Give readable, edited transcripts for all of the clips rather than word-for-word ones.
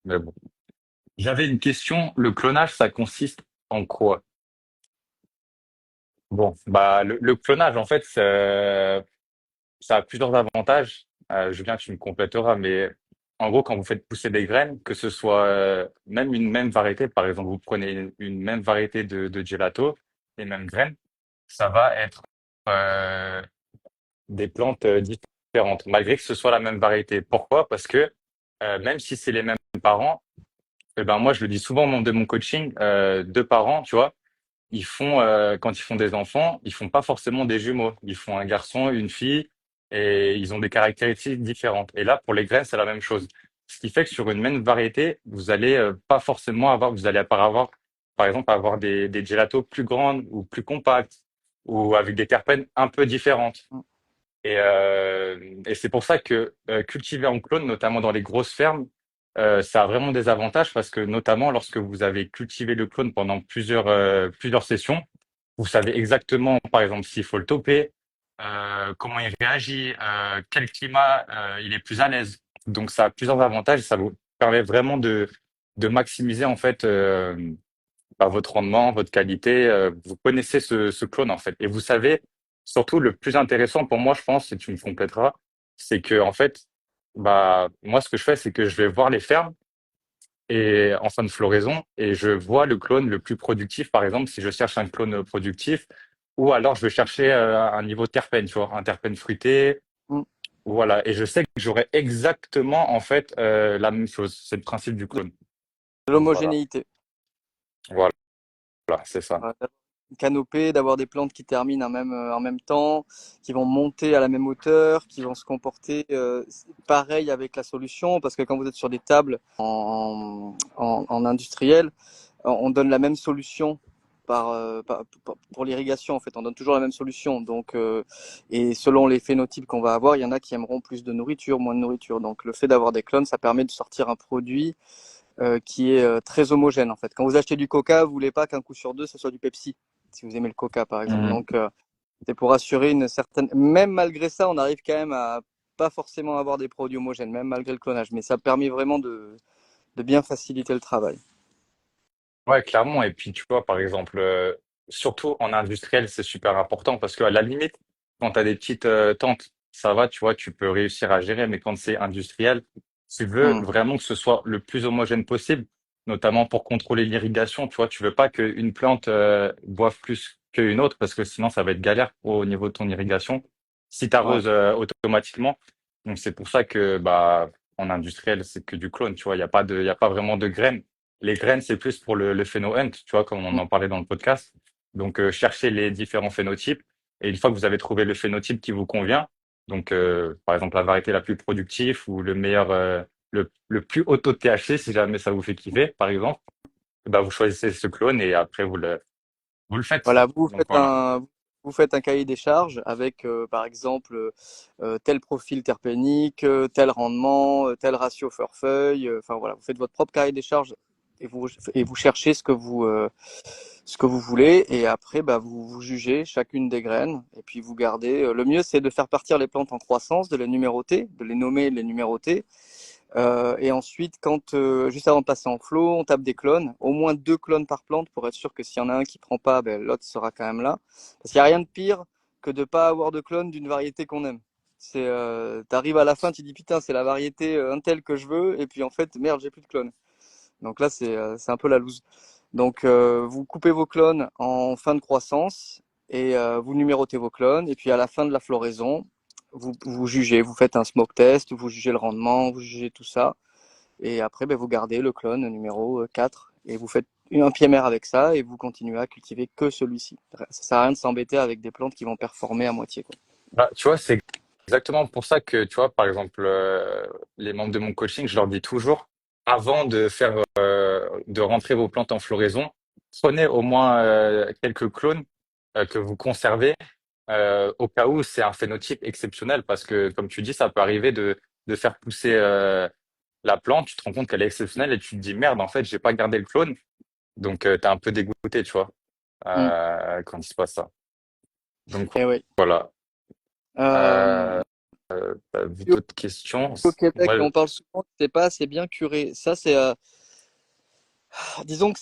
Mais bon. J'avais une question. Le clonage, ça consiste en quoi? Bon, bah le clonage, en fait, ça a plusieurs avantages. Julien, tu me compléteras, mais en gros, quand vous faites pousser des graines, que ce soit même une même variété, par exemple, vous prenez une même variété de gelato, les mêmes graines, ça va être euh, des plantes différentes, malgré que ce soit la même variété. Pourquoi? Parce que même si c'est les mêmes parents, eh ben moi je le dis souvent au monde de mon coaching, deux parents, tu vois, quand ils font des enfants, ils font pas forcément des jumeaux. Ils font un garçon, une fille, et ils ont des caractéristiques différentes. Et là, pour les graines, c'est la même chose. Ce qui fait que sur une même variété, vous allez pas forcément avoir, vous allez pas avoir, par exemple, avoir des gelatos plus grandes ou plus compactes, ou avec des terpènes un peu différentes. Mm. Et c'est pour ça que cultiver en clone, notamment dans les grosses fermes, ça a vraiment des avantages parce que notamment lorsque vous avez cultivé le clone pendant plusieurs sessions, vous savez exactement, par exemple, s'il faut le toper, comment il réagit, quel climat il est plus à l'aise. Donc ça a plusieurs avantages et ça vous permet vraiment de maximiser en fait votre rendement, votre qualité. Vous connaissez ce clone en fait. Et vous savez, surtout le plus intéressant pour moi, je pense, et tu me compléteras, c'est que en fait, bah moi ce que je fais, c'est que je vais voir les fermes et en fin de floraison et je vois le clone le plus productif, par exemple, si je cherche un clone productif, ou alors je vais chercher un niveau terpène, tu vois, un terpène fruité. Mm. Voilà, et je sais que j'aurai exactement en fait la même chose. C'est le principe du De clone. Donc voilà, l'homogénéité. voilà, c'est ça. Voilà, d'avoir une canopée, d'avoir des plantes qui terminent en même temps, qui vont monter à la même hauteur, qui vont se comporter pareil avec la solution, parce que quand vous êtes sur des tables en industriel, on donne la même solution pour l'irrigation. En fait, on donne toujours la même solution. Donc, et selon les phénotypes qu'on va avoir, il y en a qui aimeront plus de nourriture, moins de nourriture. Donc, le fait d'avoir des clones, ça permet de sortir un produit qui est très homogène en fait. Quand vous achetez du Coca, vous voulez pas qu'un coup sur deux, ce soit du Pepsi, si vous aimez le Coca par exemple. Mhm. Donc c'est pour assurer une certaine. Même malgré ça, on arrive quand même à pas forcément avoir des produits homogènes, même malgré le clonage. Mais ça permet vraiment de bien faciliter le travail. Ouais, clairement. Et puis, tu vois, par exemple, surtout en industriel, c'est super important parce qu'à la limite, quand tu as des petites tentes, ça va, tu vois, tu peux réussir à gérer. Mais quand c'est industriel, tu veux Hmm. vraiment que ce soit le plus homogène possible, notamment pour contrôler l'irrigation. Tu vois, tu veux pas qu'une plante boive plus qu'une autre parce que sinon, ça va être galère au niveau de ton irrigation si tu Ouais. arroses automatiquement. Donc, c'est pour ça que, bah, en industriel, c'est que du clone, tu vois, il y a pas vraiment de graines. Les graines, c'est plus pour le phéno-hunt, tu vois, comme on Hmm. en parlait dans le podcast. Donc, chercher les différents phénotypes. Et une fois que vous avez trouvé le phénotype qui vous convient, donc, par exemple, la variété la plus productive ou le meilleur, le plus haut taux de THC, si jamais ça vous fait kiffer, par exemple, bah, vous choisissez ce clone et après, vous le faites. Voilà, Donc, voilà. vous faites un cahier des charges avec, par exemple, tel profil terpénique, tel rendement, tel ratio fleur-feuille. Enfin voilà, vous faites votre propre cahier des charges et vous cherchez ce que vous voulez. Et après, bah, vous jugez chacune des graines. Et puis vous gardez. Le mieux, c'est de faire partir les plantes en croissance, de les numéroter, de les nommer, de les numéroter. Et ensuite, juste avant de passer en flot, on tape des clones, au moins deux clones par plante pour être sûr que s'il y en a un qui prend pas, ben, l'autre sera quand même là. Parce qu'il n'y a rien de pire que de pas avoir de clone d'une variété qu'on aime. T'arrives à la fin, tu dis putain, c'est la variété un tel que je veux, et puis en fait, merde, j'ai plus de clones. Donc là, c'est un peu la loose. Donc vous coupez vos clones en fin de croissance et vous numérotez vos clones. Et puis à la fin de la floraison, vous jugez, vous faites un smoke test, vous jugez le rendement, vous jugez tout ça. Et après, ben, vous gardez le clone numéro 4 et vous faites un pied mère avec ça et vous continuez à cultiver que celui-ci. Ça sert à rien de s'embêter avec des plantes qui vont performer à moitié, quoi. Bah, tu vois, c'est exactement pour ça que, tu vois, par exemple, les membres de mon coaching, je leur dis toujours, avant de rentrer vos plantes en floraison, prenez au moins quelques clones que vous conservez au cas où c'est un phénotype exceptionnel, parce que, comme tu dis, ça peut arriver de faire pousser la plante, tu te rends compte qu'elle est exceptionnelle et tu te dis, merde, en fait, j'ai pas gardé le clone, donc t'es un peu dégoûté, tu vois, Mm. quand il se passe ça. Donc Et oui. voilà. Euh, Euh, t'as vu d'autres questions? Au Québec, Moi, on parle souvent que c'est pas assez bien curé. Ça, c'est, disons que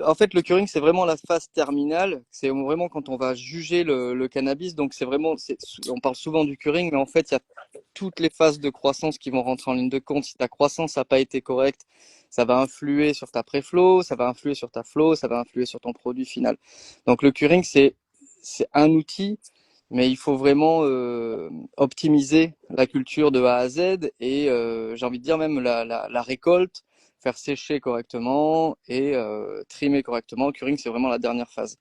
en fait, le curing, c'est vraiment la phase terminale. C'est vraiment quand on va juger le cannabis. Donc, c'est vraiment, on parle souvent du curing, mais en fait, il y a toutes les phases de croissance qui vont rentrer en ligne de compte. Si ta croissance n'a pas été correcte, ça va influer sur ta pré-flow, ça va influer sur ta flow, ça va influer sur ton produit final. Donc, le curing, c'est un outil, mais il faut vraiment optimiser la culture de A à Z et j'ai envie de dire même la récolte, faire sécher correctement et trimer correctement. Le curing, c'est vraiment la dernière phase.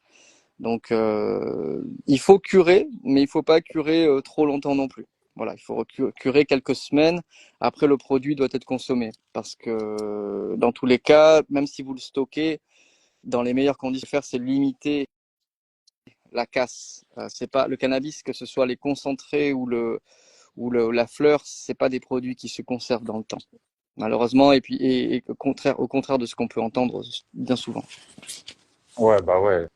Donc, il faut curer, mais il faut pas curer trop longtemps non plus. Voilà, il faut curer quelques semaines. Après, le produit doit être consommé parce que dans tous les cas, même si vous le stockez, dans les meilleures conditions à faire, c'est limiter la casse. C'est pas le cannabis, que ce soit les concentrés la fleur, c'est pas des produits qui se conservent dans le temps, malheureusement. Et puis, et au contraire de ce qu'on peut entendre bien souvent. ouais, bah ouais,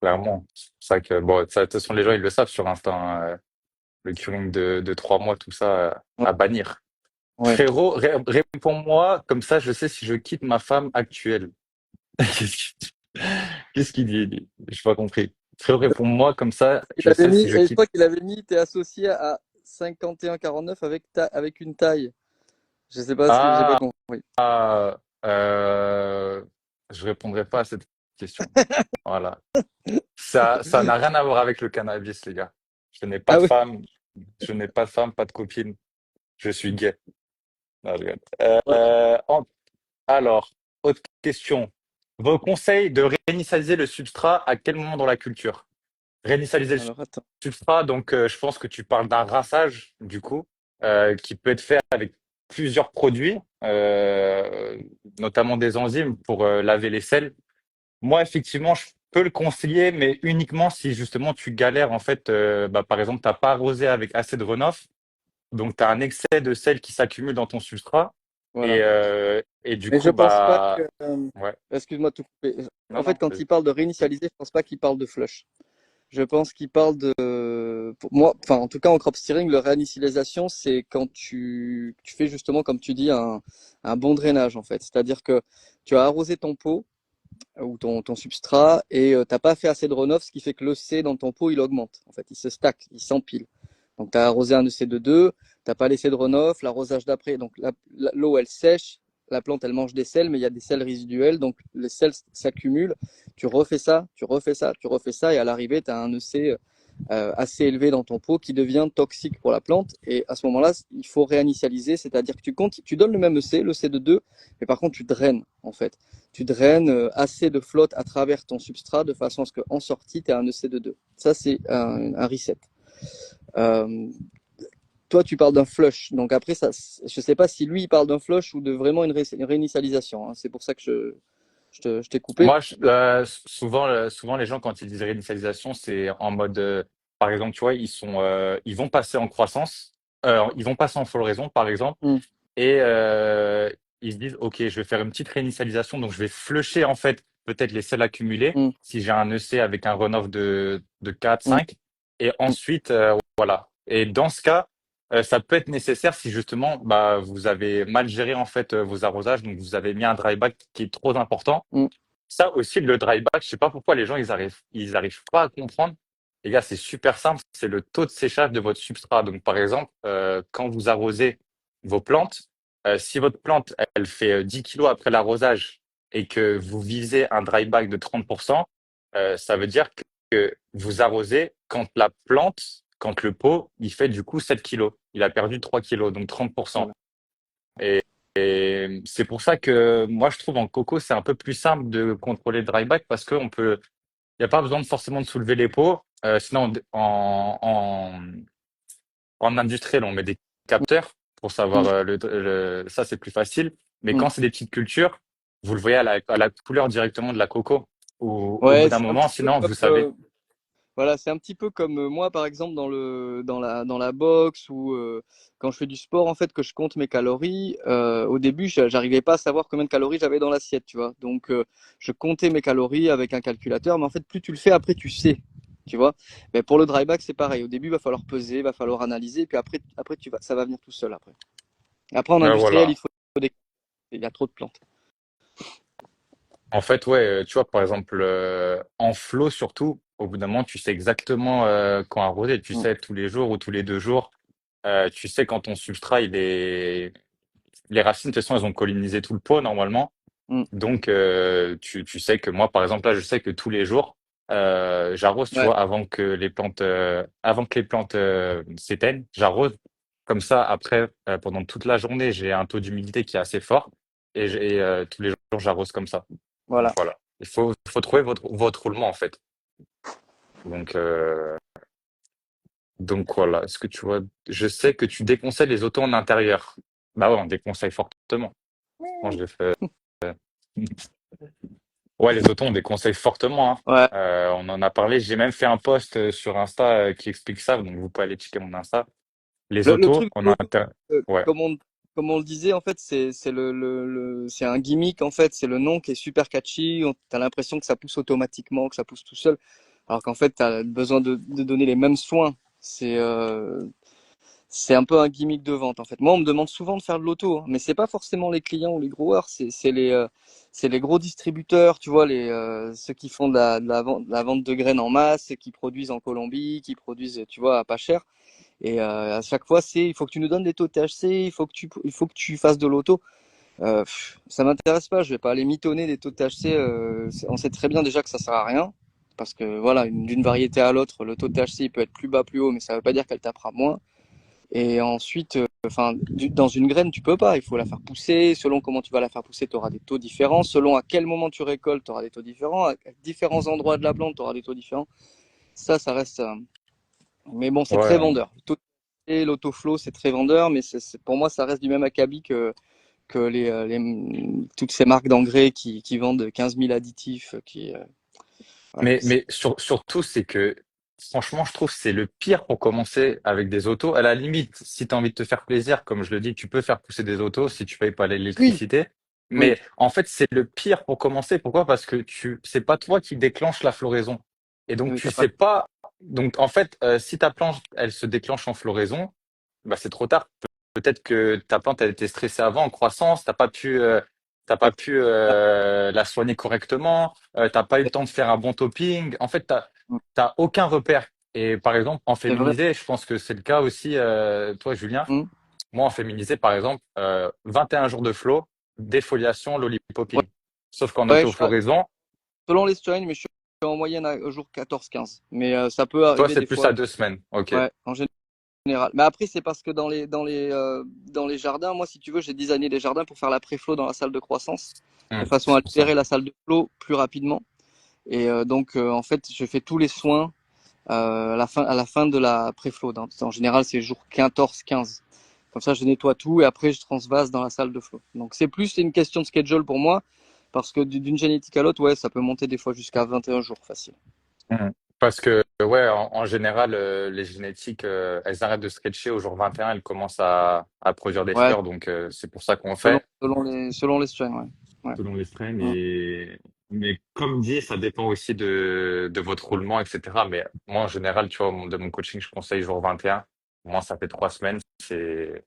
clairement. C'est ça que, bon, ça, de toute façon, les gens, ils le savent sur Insta, hein, le curing de 3 mois, tout ça, Ouais, à bannir. ouais. Frérot, réponds-moi, comme ça, je sais si je quitte ma femme actuelle. Qu'est-ce qu'il dit, lui? J'ai pas compris. Frérot, réponds-moi, comme ça, Il je avait sais mis, si je et je quitte. crois qu'il avait mis, t'es associé à 51,49 avec une taille. Je sais pas ce que j'ai pas Ah, compris. euh, je répondrai pas à cette question. Voilà. Ça n'a rien à voir avec le cannabis, les gars. Je n'ai pas Ah de oui. femme, je n'ai pas de femme, pas de copine. Je suis gay. Non, je rigole. Alors, autre question. Vos conseils de réinitialiser le substrat à quel moment dans la culture? Réinitialiser le Alors attends. substrat, donc je pense que tu parles d'un rinçage, du coup, qui peut être fait avec plusieurs produits, notamment des enzymes pour laver les sels. Moi, effectivement, je peux le conseiller, mais uniquement si justement tu galères, en fait, bah, par exemple, t'as pas arrosé avec assez de Renoff, donc tu as un excès de sel qui s'accumule dans ton substrat, Voilà. et du Mais je coup, pense pas que. bah, ouais, Excuse-moi de te couper. non, En fait, non, quand il parle de réinitialiser, je pense pas qu'il parle de flush. Je pense qu'il parle pour moi, enfin, en tout cas, en crop steering, le réinitialisation, c'est quand tu fais justement, comme tu dis, un bon drainage, en fait. C'est-à-dire que tu as arrosé ton pot ou ton substrat et t'as pas fait assez de runoff, ce qui fait que le C dans ton pot, il augmente. En fait, il se stack, il s'empile. Donc, tu as arrosé un EC de 2, t'as pas laissé de runoff, l'arrosage d'après, donc l'eau, elle sèche, la plante, elle mange des sels, mais il y a des sels résiduels, donc les sels s'accumulent. Tu refais ça, tu refais ça, tu refais ça, et à l'arrivée, tu as un EC assez élevé dans ton pot qui devient toxique pour la plante. Et à ce moment-là, il faut réinitialiser, c'est-à-dire que tu donnes le même EC, le C de 2, mais par contre, tu draines, en fait. Tu draines assez de flotte à travers ton substrat de façon à ce qu'en sortie, tu aies un EC de 2. Ça, c'est un reset. Euh, Toi, tu parles d'un flush. Donc après, ça, je ne sais pas si lui, il parle d'un flush ou de vraiment une réinitialisation, hein. C'est pour ça que je t'ai coupé. moi, souvent, les gens, quand ils disent réinitialisation, c'est en mode, par exemple, tu vois, ils vont passer en croissance, ils vont passer en floraison, par exemple, Mm, et ils se disent, OK, je vais faire une petite réinitialisation, donc je vais flusher, en fait, peut-être les sels accumulés, mm, si j'ai un EC avec un runoff de 4, mm, 5, et mm. ensuite, voilà. Et dans ce cas, ça peut être nécessaire si justement, bah, vous avez mal géré, en fait, vos arrosages, donc vous avez mis un dry back qui est trop important. Mm. Ça aussi, le dry back, je sais pas pourquoi les gens, ils arrivent pas à comprendre. Les gars, c'est super simple. C'est le taux de séchage de votre substrat. Donc, par exemple, quand vous arrosez vos plantes, si votre plante, elle fait 10 kilos après l'arrosage et que vous visez un dry back de 30%, ça veut dire que vous arrosez quand le pot, il fait du coup 7 kilos. Il a perdu 3 kilos, donc 30%. Voilà. Et, et c'est pour ça que moi, je trouve en coco, c'est un peu plus simple de contrôler le dry back parce il n'y a pas besoin de forcément de soulever les pots. Sinon, en industriel, on met des capteurs pour savoir Mm, ça, c'est plus facile. Mais mm. quand c'est des petites cultures, vous le voyez à la couleur directement de la coco. Au bout Ouais, d'un c'est un moment, petit peu sinon, comme vous savez. voilà, c'est un petit peu comme moi par exemple dans la boxe ou quand je fais du sport en fait que je compte mes calories. Au début, j'arrivais pas à savoir combien de calories j'avais dans l'assiette, tu vois. Donc je comptais mes calories avec un calculateur, mais en fait plus tu le fais après tu sais. tu vois. Mais pour le dry bag, c'est pareil. Au début, il va falloir peser, il va falloir analyser, puis après ça va venir tout seul après. Après, en industriel, Voilà. il y a trop de plantes. En fait, ouais, tu vois, par exemple, en flow surtout, au bout d'un moment, tu sais exactement quand arroser. Tu Mm. sais tous les jours ou tous les 2 jours. Tu sais quand ton substrat, il est... Les racines, de toute façon, elles ont colonisé tout le pot normalement. Mm. Donc, tu sais que moi, par exemple, là, je sais que tous les jours, j'arrose, tu Ouais, vois, avant que les plantes s'éteignent, j'arrose. Comme ça, après, pendant toute la journée, j'ai un taux d'humidité qui est assez fort et tous les jours, j'arrose comme ça. Donc voilà. voilà. Il faut trouver votre roulement en fait. Donc, euh, donc voilà. Est-ce que tu vois, je sais que tu déconseilles les autos en intérieur. Bah ouais, on déconseille fortement. Moi, je l'ai fait. Ouais, les autos, on déconseille fortement, hein. Ouais. On en a parlé. J'ai même fait un post sur Insta qui explique ça. Donc, vous pouvez aller checker mon Insta. Les Le autos truc en de l'auto, intérieur. Ouais. comme comme on le disait, en fait, c'est c'est un gimmick, en fait. C'est le nom qui est super catchy. T'as l'impression que ça pousse automatiquement, que ça pousse tout seul. Alors qu'en fait, t'as besoin de donner les mêmes soins. C'est un peu un gimmick de vente, en fait. Moi, on me demande souvent de faire de l'auto, hein, mais c'est pas forcément les clients ou les growers, c'est les gros distributeurs, tu vois, ceux qui font de la vente de graines en masse, qui produisent en Colombie, qui produisent, tu vois, à pas cher. Et à chaque fois, il faut que tu nous donnes des taux de THC, il faut que tu fasses de l'auto. Ça m'intéresse pas, je vais pas aller mitonner des taux de THC. On sait très bien déjà que ça sert à rien, parce que voilà, d'une variété à l'autre, le taux de THC il peut être plus bas, plus haut, mais ça veut pas dire qu'elle tapera moins. Et ensuite, enfin, dans une graine, tu peux pas. Il faut la faire pousser. Selon comment tu vas la faire pousser, tu auras des taux différents. Selon à quel moment tu récoltes, tu auras des taux différents. À différents endroits de la plante, tu auras des taux différents. Ça reste. Mais bon, c'est très Ouais. vendeur. Et l'autoflow, c'est très vendeur, mais pour moi, ça reste du même acabit que toutes ces marques d'engrais qui vendent 15 000 additifs. Voilà. Mais surtout, c'est que, franchement, je trouve que c'est le pire pour commencer avec des autos. À la limite, si tu as envie de te faire plaisir, comme je le dis, tu peux faire pousser des autos si tu payes pas Oui, l'électricité. oui, Mais en fait, c'est le pire pour commencer. Pourquoi? Parce que c'est pas toi qui déclenche la floraison. Et donc, oui, tu t'as pas. sais pas. Donc, en fait, si ta plante, elle se déclenche en floraison, bah, c'est trop tard. Peut-être que ta plante, elle était stressée avant en croissance, t'as pas pu la soigner correctement, t'as pas eu le temps de faire un bon topping. En fait, t'as aucun repère. Et par exemple, en C'est vrai. féminisé, je pense que c'est le cas aussi, toi, Julien. Hum. Moi, en féminisé, par exemple, 21 jours de flow, défoliation, Ouais, lollipoping. Sauf qu'en ouais, autofloraison, selon les strains, mais je suis en moyenne au jour 14-15. Mais ça peut toi, arriver c'est des plus fois. à 2 semaines. OK. Ouais, en général. Mais après, c'est parce que dans les jardins, moi, si tu veux, j'ai designé des jardins pour faire la pré-flow dans la salle de croissance, de façon à C'est pour ça. libérer la salle de flow plus rapidement. Et donc, en fait, je fais tous les soins à la fin de la pré-flow. En général, c'est jour 14-15. Comme ça, je nettoie tout et après, je transvase dans la salle de flow. Donc, c'est plus une question de schedule pour moi, parce que d'une génétique à l'autre, ouais, ça peut monter des fois jusqu'à 21 jours facile. Mhm. Parce que, ouais, en général, les génétiques, elles arrêtent de sketcher au jour 21, elles commencent à produire des Ouais, fleurs, donc c'est pour ça qu'on fait, selon les strains, ouais. Ouais. selon les strains. Mm. Mais comme dit, ça dépend aussi de votre roulement, etc. Mais moi, en général, tu vois, de mon coaching, je conseille jour 21. Moi, ça fait 3 semaines, c'est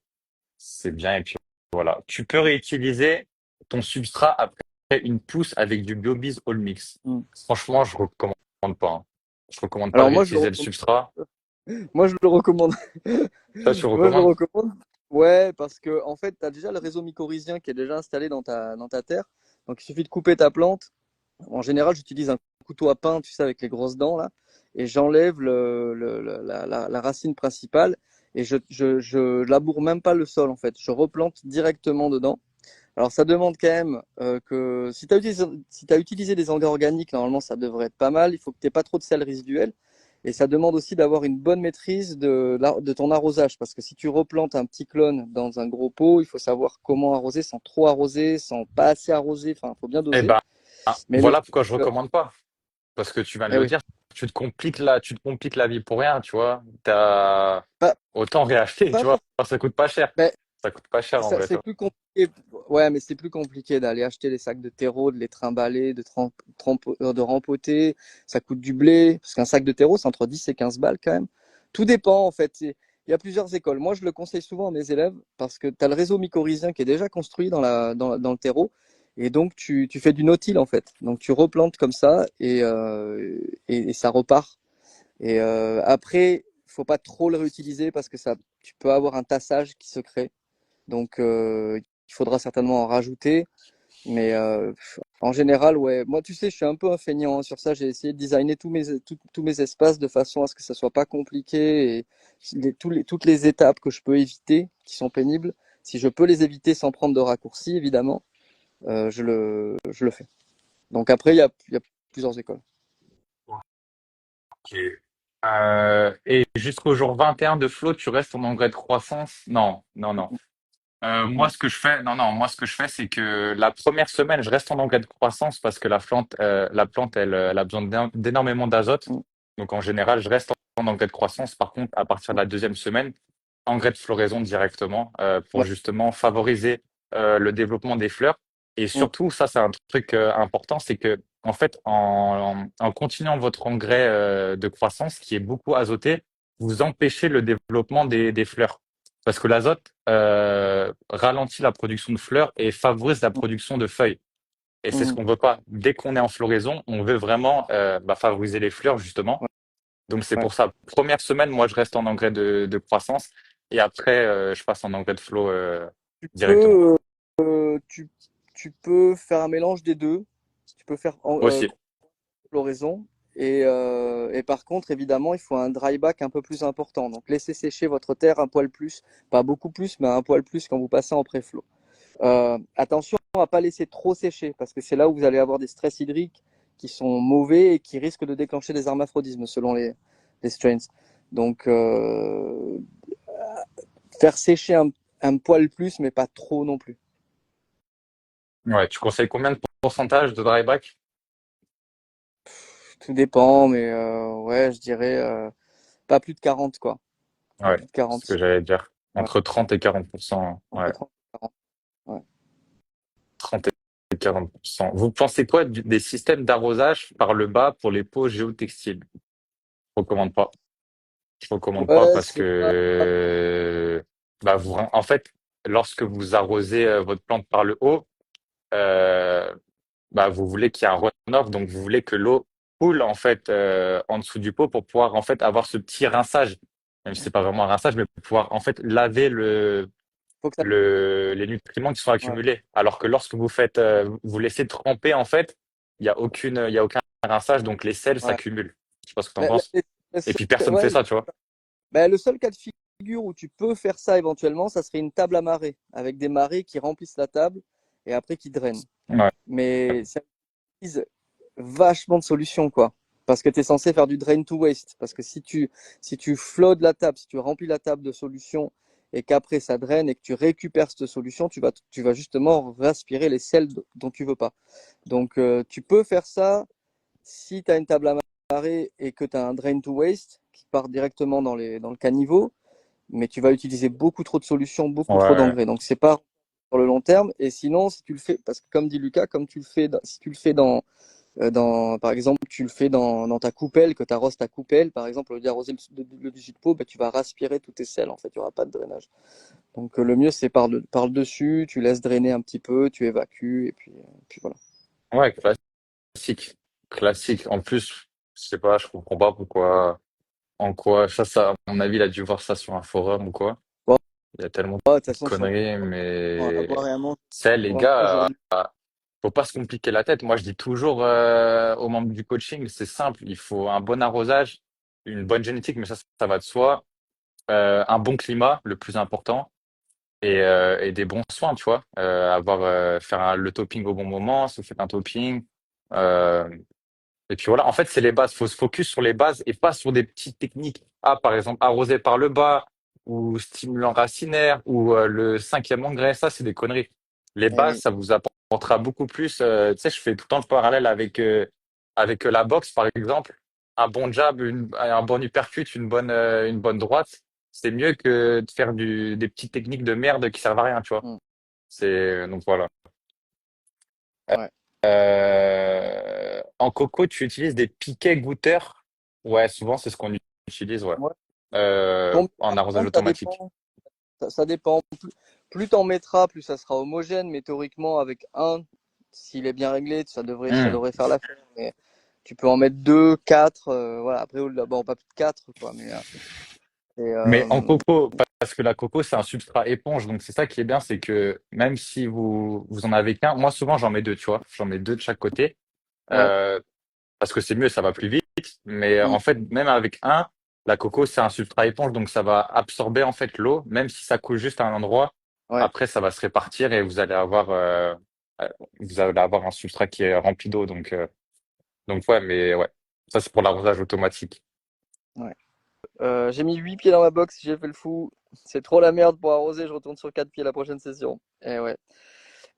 bien. Et puis voilà. Tu peux réutiliser ton substrat après une pousse avec du BioBiz All Mix. Mm. Franchement, je recommande pas, hein. Je recommande pas de Alors moi, je le réutiliser le recommande. substrat. Moi, je le recommande. Ça, tu le Moi, je le recommandes? recommande. Ouais, parce que en fait, tu as déjà le réseau mycorhizien qui est déjà installé dans ta terre. Donc, il suffit de couper ta plante. En général, j'utilise un couteau à pain, tu sais, avec les grosses dents là, et j'enlève la racine principale et je laboure même pas le sol en fait. Je replante directement dedans. Alors, ça demande quand même que si tu as utilisé des engrais organiques, normalement, ça devrait être pas mal. Il faut que tu n'aies pas trop de sel résiduel. Et ça demande aussi d'avoir une bonne maîtrise de ton arrosage. Parce que si tu replantes un petit clone dans un gros pot, il faut savoir comment arroser sans trop arroser, sans pas assez arroser. Enfin, il faut bien Eh doser. ben, Mais le voilà truc, pourquoi je recommande pas. Parce que tu viens de eh le oui, dire, tu te compliques la vie pour rien, tu vois. T'as pas, autant réacheter, pas tu vois. forcément. Ça coûte pas cher. Ça coûte pas cher en vrai, C'est ça. plus compliqué. Ouais, mais c'est plus compliqué d'aller acheter les sacs de terreau, de les trimballer, de rempoter. Ça coûte du blé. Parce qu'un sac de terreau, c'est entre 10 et 15 balles quand même. Tout dépend, en fait. Il y a plusieurs écoles. Moi, je le conseille souvent à mes élèves parce que tu as le réseau mycorhizien qui est déjà construit dans le terreau. Et donc, tu fais du no-till, en fait. Donc, tu replantes comme ça et ça repart. Et après, faut pas trop le réutiliser parce que tu peux avoir un tassage qui se crée. Donc, il faudra certainement en rajouter. Mais en général, ouais. Moi, tu sais, je suis un peu un feignant hein, sur ça. J'ai essayé de designer tous mes espaces de façon à ce que ça soit pas compliqué et toutes les étapes que je peux éviter, qui sont pénibles. Si je peux les éviter sans prendre de raccourcis, évidemment, je le fais. Donc après, il y a plusieurs écoles. Ok. Et jusqu'au jour 21 de flow, tu restes en engrais de croissance? Non, non, non. Moi, Ouais. ce que je fais, non, non, moi, ce que je fais, c'est que la première semaine, je reste en engrais de croissance parce que la plante, elle a besoin d'énormément d'azote. Mm, Donc, en général, je reste en engrais de croissance. Par contre, à partir de la deuxième semaine, engrais de floraison directement pour ouais. justement favoriser le développement des fleurs. Et Mm, surtout, ça, c'est un truc important, c'est que en fait, en continuant votre engrais de croissance qui est beaucoup azoté, vous empêchez le développement des fleurs. Parce que l'azote ralentit la production de fleurs et favorise la mm, production de feuilles. Et c'est ce mm. qu'on veut pas. Dès qu'on est en floraison, on veut vraiment favoriser les fleurs, justement. Ouais, Donc c'est ouais. pour ça. Première semaine, moi, je reste en engrais de croissance et après, je passe en engrais de flow Tu directement. peux, tu, tu peux faire un mélange des deux. Tu peux faire Aussi. floraison. Et par contre, évidemment, il faut un dry back un peu plus important. Donc, laissez sécher votre terre un poil plus, pas beaucoup plus, mais un poil plus quand vous passez en pré-flow. Attention à pas laisser trop sécher, parce que c'est là où vous allez avoir des stress hydriques qui sont mauvais et qui risquent de déclencher des hermaphrodismes selon les strains. Donc, faire sécher un poil plus, mais pas trop non plus. Ouais, tu conseilles combien de pourcentage de dryback? Tout dépend, mais ouais, je dirais pas plus de 40, quoi. Pas Ouais, plus de c'est ce 40. que j'allais dire. Ouais, Entre 30 et 40%. entre Ouais, 30 et 40. Ouais. 30 et 40%. Vous pensez quoi des systèmes d'arrosage par le bas pour les pots géotextiles? Je recommande pas. Je recommande pas Ouais, parce c'est pas. que en fait, lorsque vous arrosez votre plante par le haut, euh, vous voulez qu'il y ait un runoff, donc vous voulez que l'eau coule en fait en dessous du pot pour pouvoir en fait avoir ce petit rinçage, même si c'est pas vraiment un rinçage, mais pour pouvoir en fait laver Faut que ça. les nutriments qui sont Ouais. accumulés. Alors que lorsque vous faites, vous laissez tremper en fait, il y a aucun rinçage, donc les sels Ouais. s'accumulent. Je sais pas ce que tu en La- la- penses. Et puis personne fait ouais, ça, tu vois. le seul cas de figure où tu peux faire ça éventuellement, ça serait une table à marée, avec des marées qui remplissent la table et après qui drainent. Ouais. Mais ça utilise vachement de solutions, quoi. Parce que tu es censé faire du drain to waste. Parce que si tu flottes la table, si tu remplis la table de solutions et qu'après ça draine et que tu récupères cette solution, tu vas justement respirer les sels dont tu veux pas. Donc, tu peux faire ça si tu as une table à marée et que tu as un drain to waste qui part directement dans le caniveau, mais tu vas utiliser beaucoup trop de solutions, beaucoup trop Ouais. d'engrais. Donc, c'est pas sur le long terme. Et sinon, si tu le fais, parce que comme dit Lucas, comme tu le fais, si tu le fais par exemple, tu le fais dans ta coupelle, que tu arroses ta coupelle, par exemple, au lieu d'arroser le dessus de pot, tu vas respirer tous tes sels, en fait, il n'y aura pas de drainage. Donc, le mieux, c'est par le dessus, tu laisses drainer un petit peu, tu évacues, et puis voilà. Ouais, classique. Classique. En plus, je sais pas, je comprends pas pourquoi, en quoi, à mon avis, il a dû voir ça sur un forum ou quoi. Bon, Il y a tellement de toute de façon, sur conneries, on va mais boire et à manger c'est les gars, aujourd'hui. faut pas se compliquer la tête. Moi, je dis toujours aux membres du coaching, c'est simple, il faut un bon arrosage, une bonne génétique, mais ça va de soi, un bon climat, le plus important, et des bons soins, tu vois. Faire le topping au bon moment, si vous faites un topping. euh, et puis voilà, en fait, c'est les bases. Faut se focus sur les bases et pas sur des petites techniques. Ah, par exemple, arroser par le bas ou stimulant racinaire ou le cinquième engrais, ça, c'est des conneries. Les Eh bases, oui. ça vous apportera beaucoup plus. Tu sais, je fais tout le temps le parallèle avec la boxe, par exemple. Un bon jab, un bon uppercut, une bonne droite. c'est mieux que de faire des petites techniques de merde qui servent à rien, tu vois. Mm. Donc voilà. Ouais. En coco, tu utilises des piquets goutteurs? Ouais, souvent c'est ce qu'on utilise, ouais. Ouais. Combien En par arrosage contre, ça automatique. dépend. Ça dépend. Plus t'en mettras, plus ça sera homogène. Mais théoriquement, avec un, s'il est bien réglé, ça Hmm. devrait faire l'affaire. Mais tu peux en mettre deux, quatre. Voilà. Après, bon, pas plus de quatre, quoi. Et, Mais en coco, parce que la coco, c'est un substrat éponge, donc c'est ça qui est bien, c'est que même si vous en avez qu'un, moi souvent j'en mets deux, tu vois, j'en mets deux de chaque côté, ouais. euh, parce que c'est mieux, ça va plus vite. Mais Mm. en fait, même avec un, la coco, c'est un substrat éponge, donc ça va absorber en fait l'eau, même si ça coule juste à un endroit. Ouais. Après, ça va se répartir et euh, vous allez avoir un substrat qui est rempli d'eau. Donc ouais, mais ouais, ça c'est pour l'arrosage automatique. Ouais. J'ai mis 8 pieds dans ma box, j'ai fait le fou. C'est trop la merde pour arroser, je retourne sur 4 pieds la prochaine session. Et ouais.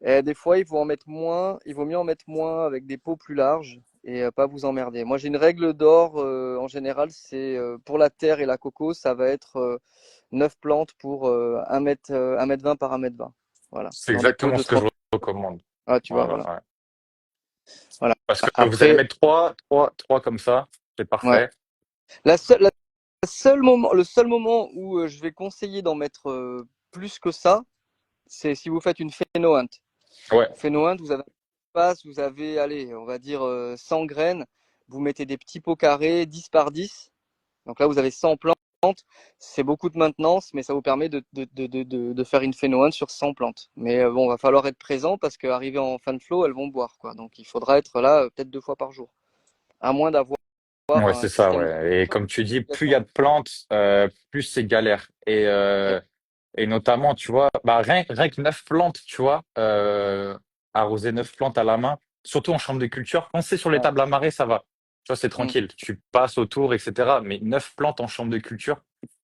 Et des fois, il faut en mettre moins, il vaut mieux en mettre moins avec des pots plus larges et pas vous emmerder. Moi, j'ai une règle d'or en général, c'est pour la terre et la coco, ça va être 9 plantes pour 1 mètre 20 par 1 mètre 20. Voilà, C'est dans des pots exactement de ce que 30. je recommande. Ah, tu vois, Voilà, voilà. ouais. Voilà. Parce que vous allez Après, mettre trois comme ça, c'est ouais. parfait. La seule, la le seul moment où je vais conseiller d'en mettre plus que ça, c'est si vous faites une phénointe. Ouais, Phénointe, vous avez un espace, vous avez, allez, on va dire 100 graines. Vous mettez des petits pots carrés, 10 par 10. Donc là, vous avez 100 plantes. C'est beaucoup de maintenance, mais ça vous permet de faire une phénointe sur 100 plantes. Mais bon, va falloir être présent parce qu'arrivé en fin de flow, elles vont boire, quoi. Donc il faudra être là peut-être 2 fois par jour. À moins d'avoir ouais, un c'est ça, système ouais. Et comme tu dis, plus il y d'irrigation. a de plantes, plus c'est galère. Et notamment, tu vois, bah rien que 9 plantes, tu vois, arroser 9 plantes à la main, surtout en chambre de culture. Quand c'est sur les Ouais. tables à marée, ça va. Tu vois, c'est Mm. tranquille. Tu passes autour, etc. Mais 9 plantes en chambre de culture,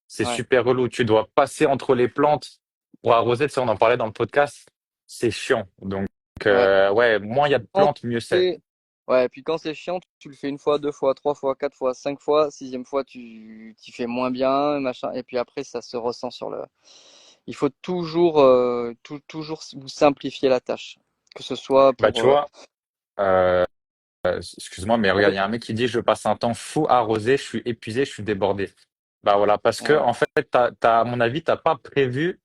c'est Ouais. super relou. Tu dois passer entre les plantes pour arroser. Tu sais, on en parlait dans le podcast. C'est chiant. Donc, Ouais. ouais, moins il y a de Quand plantes, mieux c'est. c'est- Ouais, puis quand c'est chiant, tu le fais une fois, 2 fois, 3 fois, 4 fois, 5 fois, sixième fois, tu t'y fais moins bien, machin, et puis après, ça se ressent sur le. Il faut toujours, toujours vous simplifier la tâche, que ce soit Bah, pour. tu vois, excuse-moi, mais regarde, il y a un mec qui dit, je passe un temps fou à arroser, je suis épuisé, je suis débordé. Bah voilà, parce que Ouais, en fait, à mon avis, t'as pas prévu,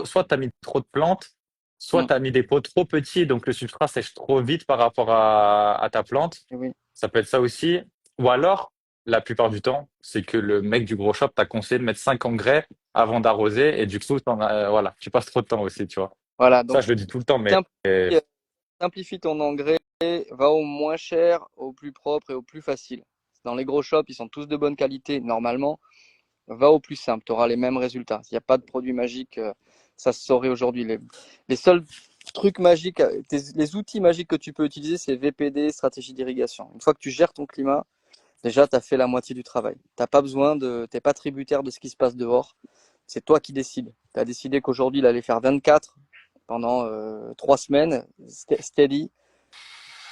soit t'as mis trop de plantes, soit mm, t'as mis des pots trop petits, donc le substrat sèche trop vite par rapport à ta plante. oui. Ça peut être ça aussi. Ou alors, la plupart du temps, c'est que le mec du gros shop t'a conseillé de mettre 5 engrais avant d'arroser, et du coup, voilà, tu passes trop de temps aussi, tu vois. Voilà, Ça, donc je le dis tout le temps, mais simplifie, simplifie ton engrais, va au moins cher, au plus propre et au plus facile. Dans les gros shops, ils sont tous de bonne qualité, normalement. Va au plus simple, tu auras les mêmes résultats. Il n'y a pas de produit magique, ça se saurait aujourd'hui. Les seuls trucs magiques, les outils magiques que tu peux utiliser, c'est VPD, stratégie d'irrigation. Une fois que tu gères ton climat, déjà, tu as fait la moitié du travail. T'as pas besoin de, t'es pas tributaire de ce qui se passe dehors. C'est toi qui décides. Tu as décidé qu'aujourd'hui, il allait faire 24 pendant 3 semaines, steady,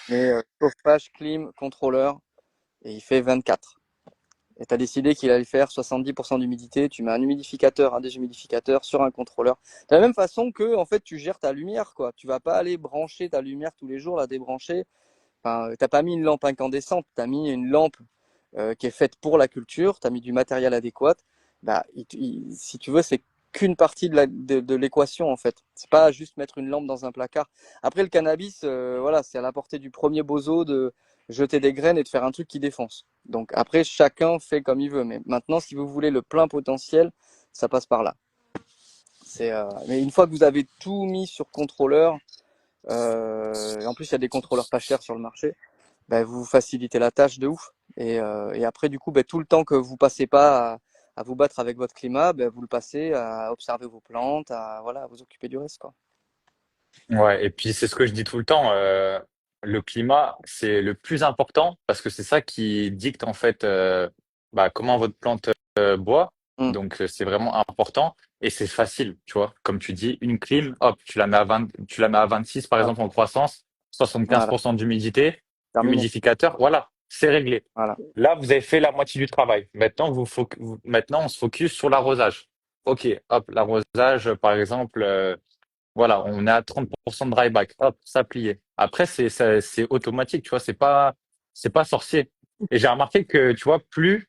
mais chauffage, clim, contrôleur, et il fait 24. Et tu as décidé qu'il allait faire 70% d'humidité, tu mets un humidificateur, un déshumidificateur sur un contrôleur. De la même façon que en fait tu gères ta lumière, quoi. Tu vas pas aller brancher ta lumière tous les jours, la débrancher. Enfin, t'as pas mis une lampe incandescente, tu as mis une lampe qui est faite pour la culture, tu as mis du matériel adéquat. Bah, si tu veux, c'est qu'une partie de l'équation en fait. C'est pas juste mettre une lampe dans un placard. Après le cannabis, voilà, c'est à la portée du premier bozo de jeter des graines et de faire un truc qui défonce. Donc après, chacun fait comme il veut. Mais maintenant, si vous voulez le plein potentiel, ça passe par là. Mais une fois que vous avez tout mis sur contrôleur, en plus il y a des contrôleurs pas chers sur le marché, ben, vous facilitez la tâche de ouf. Et après, du coup, ben, tout le temps que vous passez pas à vous battre avec votre climat, ben, vous le passez à observer vos plantes, à, voilà, à vous occuper du reste, quoi. ouais, et puis c'est ce que je dis tout le temps, le climat, c'est le plus important parce que c'est ça qui dicte en fait bah, comment votre plante boit. Mm. Donc c'est vraiment important et c'est facile, tu vois. Comme tu dis, une clim, hop, tu la mets à 26 par Voilà. exemple en croissance, Voilà. 75% d'humidité, Terminé. humidificateur, voilà. c'est réglé. Voilà. Là, vous avez fait la moitié du travail. Maintenant, maintenant, on se focus sur l'arrosage. OK, hop, l'arrosage, par exemple, voilà, on est à 30% de dry back. Hop, ça plié. Après, c'est automatique, tu vois, c'est pas sorcier. Et j'ai remarqué que, tu vois, plus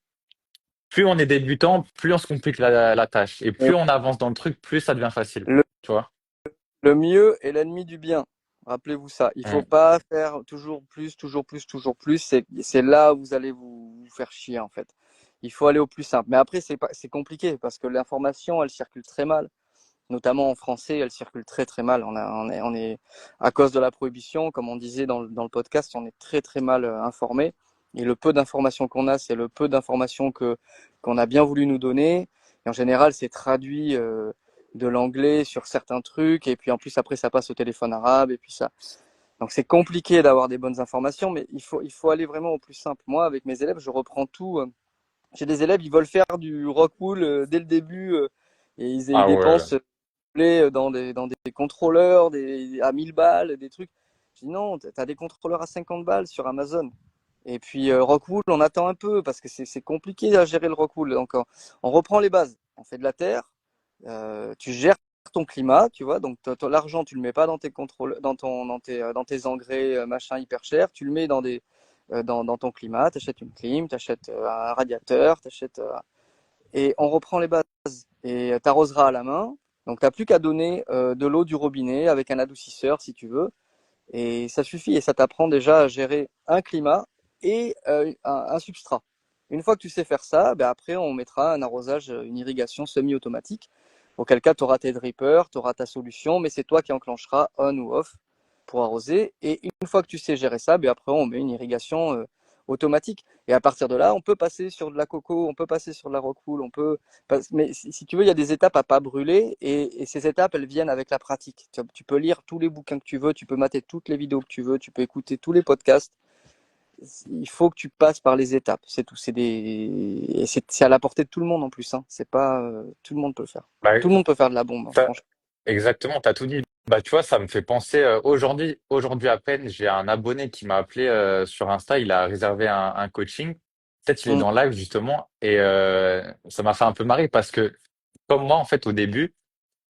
on est débutant, plus on se complique la tâche. Et Et plus on avance dans le truc, plus ça devient facile. le, Tu vois? le mieux est l'ennemi du bien. Rappelez-vous ça. Il faut Mm. pas faire toujours plus, toujours plus, toujours plus. C'est là où vous allez vous faire chier, en fait. Il faut aller au plus simple. Mais après, c'est compliqué parce que l'information, elle circule très mal. Notamment en français, elle circule très très mal. On est à cause de la prohibition, comme on disait dans le podcast, on est très très mal informé. Et le peu d'informations qu'on a, c'est le peu d'informations que qu'on a bien voulu nous donner. Et en général, c'est traduit de l'anglais sur certains trucs. Et puis en plus, après, ça passe au téléphone arabe. Et puis ça. Donc c'est compliqué d'avoir des bonnes informations, mais il faut aller vraiment au plus simple. Moi, avec mes élèves, je reprends tout. J'ai des élèves, ils veulent faire du rock wool dès le début. Et ils Ah ouais. dépensent dans des contrôleurs à 1000 balles, des trucs. Je dis non, tu as des contrôleurs à 50 balles sur Amazon. Et puis Rockwool, on attend un peu parce que c'est compliqué à gérer le Rockwool. Donc on reprend les bases. On fait de la terre, tu gères ton climat, tu vois. Donc l'argent, tu le mets pas dans tes contrôles, dans tes engrais machin hyper cher. Tu le mets dans ton climat. Tu achètes une clim, tu achètes un radiateur, et on reprend les bases. Et tu arroseras à la main. Donc, tu n'as plus qu'à donner de l'eau du robinet avec un adoucisseur si tu veux. Et ça suffit. Et ça t'apprend déjà à gérer un climat et un substrat. Une fois que tu sais faire ça, ben après, on mettra un arrosage, une irrigation semi-automatique. Auquel cas, tu auras tes drippers, tu auras ta solution, mais c'est toi qui enclencheras on ou off pour arroser. Et une fois que tu sais gérer ça, ben après, on met une irrigation automatique. Et à partir de là, on peut passer sur de la coco, on peut passer sur de la rockwool, mais si tu veux, il y a des étapes à pas brûler et ces étapes, elles viennent avec la pratique. Tu peux lire tous les bouquins que tu veux, tu peux mater toutes les vidéos que tu veux, tu peux écouter tous les podcasts. Il faut que tu passes par les étapes, c'est tout. C'est à la portée de tout le monde en plus. Hein. C'est pas tout le monde peut le faire. Bah, Tout le monde peut faire de la bombe, hein, t'as- franchement. exactement, t'as tout dit. Bah, tu vois, ça me fait penser, aujourd'hui à peine, j'ai un abonné qui m'a appelé sur Insta, il a réservé un coaching. Peut-être il est Mm, dans le live justement, et ça m'a fait un peu marrer parce que, comme moi, en fait, au début,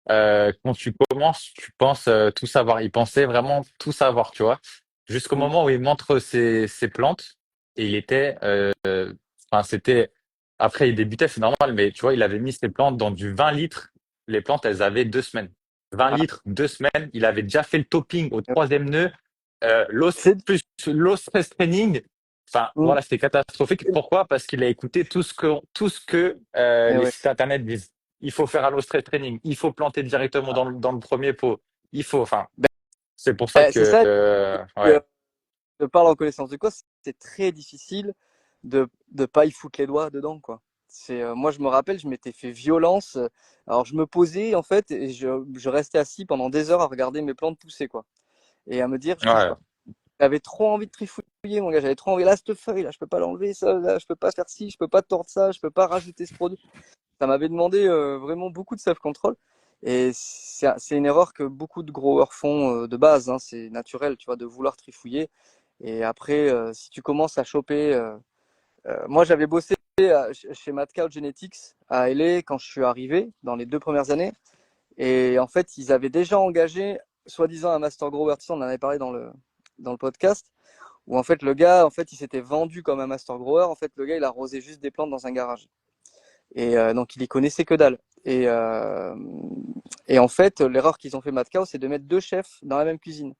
quand tu commences, tu penses tout savoir. Il pensait vraiment tout savoir, tu vois. Jusqu'au mm. moment où il montre ses plantes, et il était, enfin, c'était, après, il débutait, c'est normal, mais tu vois, il avait mis ses plantes dans du 20 litres. Les plantes, elles avaient 2 semaines. 20 Ah, litres, 2 semaines. Il avait déjà fait le topping au troisième nœud, c'est, plus l'eau stress training. Enfin, mm, voilà, c'était catastrophique. Pourquoi? Parce qu'il a écouté tout ce que eh les ouais. sites internet disent. Il faut faire un low stress training. Il faut planter directement dans le premier pot. Il faut, enfin, c'est pour ça C'est que, ça. ouais. Je parle en connaissance de cause, c'est très difficile de pas y foutre les doigts dedans, quoi. Moi, je me rappelle, je m'étais fait violence. Alors, je me posais, en fait, et je restais assis pendant des heures à regarder mes plantes pousser, quoi. Et à me dire, je touche Ouais. pas. J'avais trop envie de trifouiller, mon gars. J'avais trop envie. Là, cette feuille, là, je peux pas l'enlever, ça, là, je peux pas faire ci, je peux pas tordre ça, je peux pas rajouter ce produit. Ça m'avait demandé vraiment beaucoup de self-control. Et c'est une erreur que beaucoup de growers font de base. Hein. C'est naturel, tu vois, de vouloir trifouiller. Et après, si tu commences à choper. Moi, j'avais bossé chez Mad Cow Genetics à LA quand je suis arrivé, dans les 2 premières années. Et en fait, ils avaient déjà engagé, soi-disant, un master grower. Tu sais, on en avait parlé dans le podcast, où en fait, le gars, en fait, il s'était vendu comme un master grower. En fait, le gars, il arrosait juste des plantes dans un garage. Et donc, il y connaissait que dalle. Et en fait, l'erreur qu'ils ont fait Mad Cow, c'est de mettre deux chefs dans la même cuisine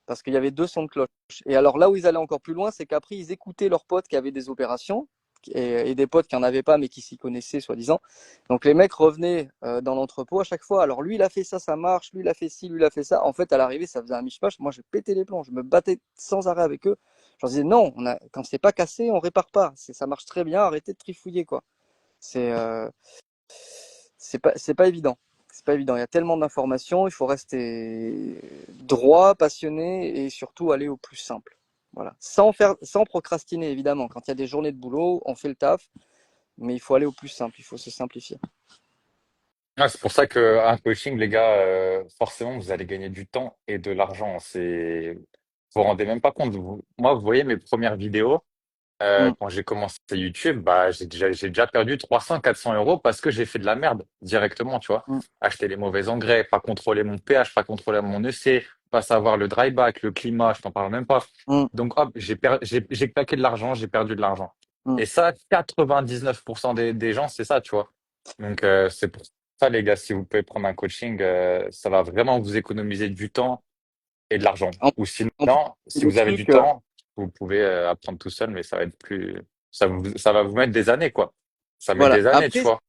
parce qu'il y avait deux sons de cloche. Et alors là où ils allaient encore plus loin, c'est qu'après, ils écoutaient leurs potes qui avaient des opérations et des potes qui n'en avaient pas mais qui s'y connaissaient, soi-disant. Donc les mecs revenaient dans l'entrepôt à chaque fois. Alors lui, il a fait ça, ça marche. Lui, il a fait ci, lui, il a fait ça. En fait, à l'arrivée, ça faisait un mishmash. Moi, je pétais les plombs. Je me battais sans arrêt avec eux. Je leur disais non, quand c'est pas cassé, on répare pas. Ça marche très bien. Arrêtez de trifouiller, quoi. C'est euh, c'est pas évident. C'est pas évident. Il y a tellement d'informations, il faut rester droit, passionné et surtout aller au plus simple. Voilà. Sans procrastiner évidemment. Quand il y a des journées de boulot, on fait le taf, mais il faut aller au plus simple. Il faut se simplifier. Ouais, c'est pour ça que un coaching, les gars, forcément, vous allez gagner du temps et de l'argent. Vous vous rendez même pas compte. Moi, vous voyez mes premières vidéos. Mm, Quand j'ai commencé YouTube, bah, j'ai déjà perdu 300, 400 € parce que j'ai fait de la merde directement, tu vois. mm, Acheter les mauvais engrais, pas contrôler mon pH, pas contrôler mon EC, pas savoir le dry back, le climat, je t'en parle même pas. mm, Donc, hop, j'ai claqué de l'argent, j'ai perdu de l'argent. mm. Et ça, 99% des gens, c'est ça, tu vois. Donc, c'est pour ça, les gars, si vous pouvez prendre un coaching, ça va vraiment vous économiser du temps et de l'argent. En, Ou sinon, en plus, c'est si des vous avez du trucs. temps, vous pouvez apprendre tout seul, mais ça va être plus, ça va vous mettre des années, quoi. Ça met Voilà. des années, tu Après, vois.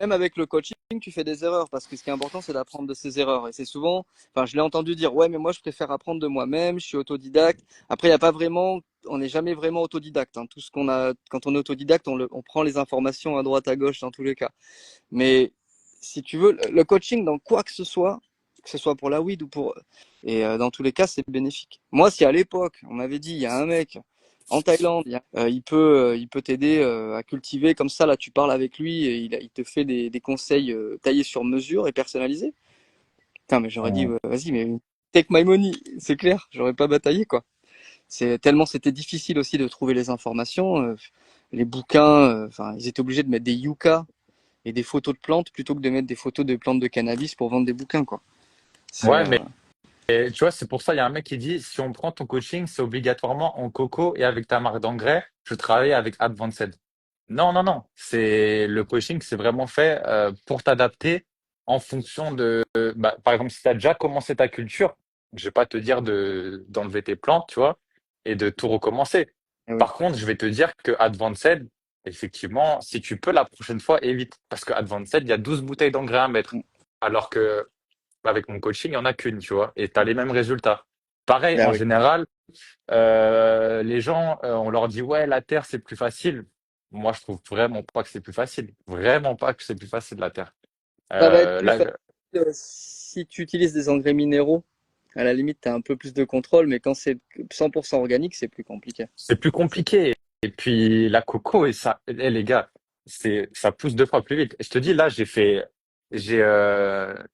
même avec le coaching, tu fais des erreurs parce que ce qui est important, c'est d'apprendre de ses erreurs. Et c'est souvent, enfin, je l'ai entendu dire, ouais, mais moi, je préfère apprendre de moi-même, je suis autodidacte. Après, il n'y a pas vraiment, on n'est jamais vraiment autodidacte, hein. Tout ce qu'on a, quand on est autodidacte, on prend les informations à droite, à gauche, dans tous les cas. Mais si tu veux, le coaching dans quoi que ce soit pour la weed ou pour, et dans tous les cas, c'est bénéfique. Moi, si à l'époque, on m'avait dit, il y a un mec en Thaïlande, il peut t'aider à cultiver comme ça. Là, tu parles avec lui et il te fait des conseils taillés sur mesure et personnalisés. Putain, mais j'aurais dit, Mm. ouais, vas-y, mais take my money, c'est clair. J'aurais pas bataillé, quoi. C'est tellement c'était difficile aussi de trouver les informations. Les bouquins, enfin, ils étaient obligés de mettre des yucca et des photos de plantes plutôt que de mettre des photos de plantes de cannabis pour vendre des bouquins, quoi. C'est Ouais, mais tu vois, c'est pour ça, il y a un mec qui dit, si on prend ton coaching, c'est obligatoirement en coco et avec ta marque d'engrais, je travaille avec Advanced. Non, non, non. C'est le coaching, c'est vraiment fait pour t'adapter en fonction de, bah, par exemple, si tu as déjà commencé ta culture, je vais pas te dire d'enlever tes plantes, tu vois, et de tout recommencer. eh oui. Par contre, je vais te dire que Advanced, effectivement, si tu peux la prochaine fois, évite. Parce que Advanced, il y a 12 bouteilles d'engrais à mettre. Mm, Alors que avec mon coaching, il y en a qu'une, tu vois, et tu as les mêmes résultats. Pareil, ah en oui. général, les gens, on leur dit, ouais, la terre, c'est plus facile. Moi, je trouve vraiment pas que c'est plus facile. Vraiment pas que c'est plus facile, la terre. Ça va être plus Là, facile si tu utilises des engrais minéraux. À la limite, tu as un peu plus de contrôle, mais quand c'est 100% organique, c'est plus compliqué. c'est plus C'est- compliqué. Et puis, la coco, et ça, les gars, ça pousse 2 fois plus vite. Je te dis, là, j'ai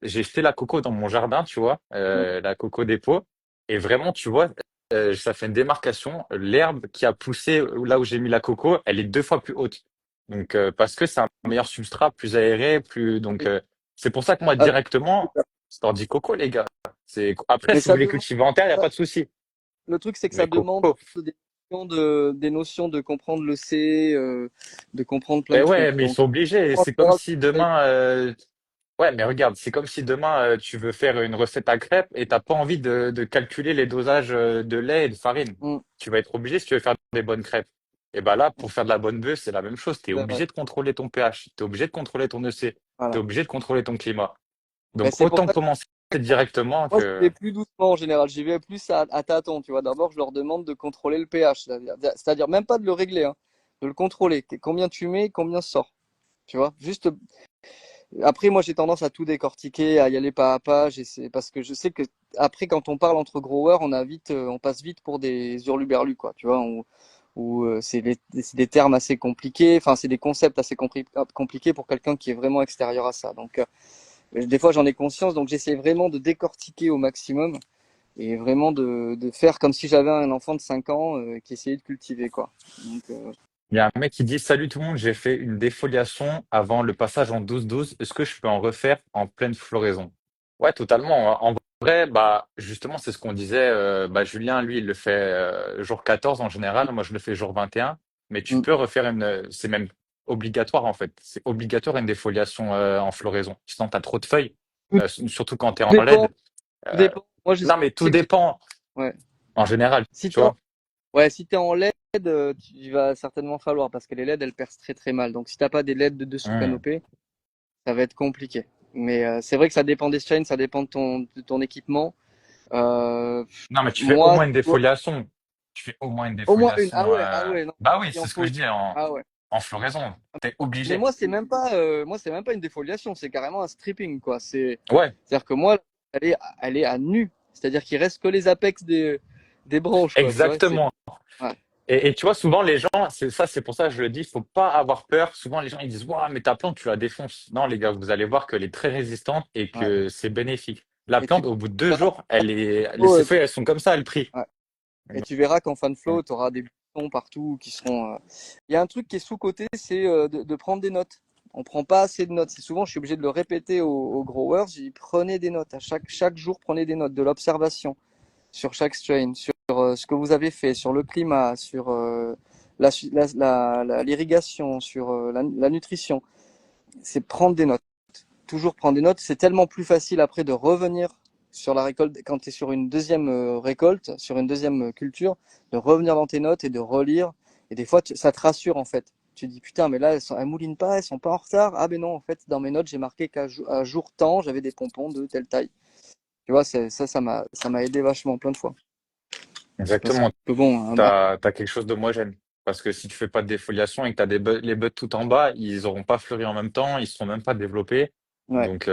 jeté la coco dans mon jardin, tu vois, Mm, la coco dépôt. Et vraiment, tu vois, ça fait une démarcation. L'herbe qui a poussé là où j'ai mis la coco, elle est 2 fois plus haute. Donc, parce que c'est un mm. meilleur substrat, plus aéré, plus. Donc, c'est pour ça que moi, Ah, directement, je leur dis coco, les gars. Après, mais si vous ça voulez demande. cultiver en terre, il n'y a pas de souci. Le truc, c'est que ça Mais demande coco. des notions de comprendre le C, de comprendre plein de Ben ouais, trucs. mais ils Donc, sont obligés. en C'est comme général, si demain, ouais, mais regarde, c'est comme si demain tu veux faire une recette à crêpes et t'as pas envie de calculer les dosages de lait et de farine. mm, Tu vas être obligé si tu veux faire des bonnes crêpes. Et ben là, pour faire de la bonne bœuf, c'est la même chose. Tu es c'est vrai. obligé de contrôler ton pH, tu es obligé de contrôler ton EC, tu es Voilà. obligé de contrôler ton climat. Ben, Donc c'est pour autant ça que commencer directement moi, j'y que vais plus doucement en général. J'y vais plus à tâtons, tu vois. D'abord, je leur demande de contrôler le pH, c'est-à-dire même pas de le régler, hein, de le contrôler. Combien tu mets, combien sort. Tu vois, juste après, moi, j'ai tendance à tout décortiquer, à y aller pas à pas. Parce que je sais que après, quand on parle entre growers, on passe vite pour des hurluberlus, quoi. Tu vois, c'est des termes assez compliqués. Enfin, c'est des concepts assez compliqués pour quelqu'un qui est vraiment extérieur à ça. Donc, des fois, j'en ai conscience. Donc, j'essaie vraiment de décortiquer au maximum et vraiment de faire comme si j'avais un enfant de 5 ans qui essayait de cultiver, quoi. Donc, il y a un mec qui dit, salut tout le monde, j'ai fait une défoliation avant le passage en 12-12. Est-ce que je peux en refaire en pleine floraison? Ouais, totalement. En vrai, bah, justement, c'est ce qu'on disait. Bah, Julien, lui, il le fait jour 14 en général. Moi, je le fais jour 21. Mais tu mm, peux refaire c'est même obligatoire, en fait. C'est obligatoire une défoliation en floraison. Sinon, tu as trop de feuilles, tout surtout quand tu es en dépend, LED. tout Euh, dépend. Moi, je non, mais tout sais que dépend ouais. en général, Si tu t'es en, vois. ouais, si t'es en LED, il va certainement falloir parce que les LED elles percent très très mal. Donc si t'as pas des LED de dessous Hmm. canopée, ça va être compliqué. Mais c'est vrai que ça dépend des chaînes, ça dépend de ton équipement. Euh, Non, mais tu fais au moi, moins une défoliation. Tu fais au moins une au moins une. défoliation. Ah ouais, non, Bah oui, il en c'est ce que faut je une. dis Ah ouais. en floraison. T'es Mais obligé. moi c'est même pas une défoliation, c'est carrément un stripping quoi. Ouais, C'est-à-dire que moi, elle est à nu. C'est-à-dire qu'il reste que les apex des branches quoi. Tu vois, exactement. ouais, Et tu vois, souvent les gens, c'est pour ça que je le dis, il faut pas avoir peur. Souvent les gens ils disent, waouh, mais ta plante, tu la défonces. Non, les gars, vous allez voir qu'elle est très résistante et ouais. que c'est bénéfique. La Et tu plante, au bout de deux verras. jours, ses feuilles, elles sont comme ça, elles prient. Ouais. Et tu verras qu'en fan flow, tu auras des buissons partout qui seront. Il y a un truc qui est sous-coté, c'est de prendre des notes. On prend pas assez de notes. C'est souvent, je suis obligé de le répéter aux growers. Je dis, prenez des notes. À chaque jour, prenez des notes, de l'observation sur chaque strain, sur ce que vous avez fait, sur le climat, sur l'irrigation, sur la nutrition. C'est prendre des notes. Toujours prendre des notes. C'est tellement plus facile après de revenir sur la récolte quand tu es sur une deuxième récolte, sur une deuxième culture, de revenir dans tes notes et de relire. Et des fois, ça te rassure en fait. Tu te dis putain, mais là, elles moulinent pas, elles sont pas en retard. Ah ben non, en fait, dans mes notes, j'ai marqué qu'à jour temps, j'avais des pompons de telle taille. Tu vois, ça m'a aidé vachement plein de fois. Parce Exactement. que bon, T'as quelque chose d'homogène. Parce que si tu fais pas de défoliation et que t'as les buds tout en bas, ils auront pas fleuri en même temps, ils seront même pas développés. ouais. Donc,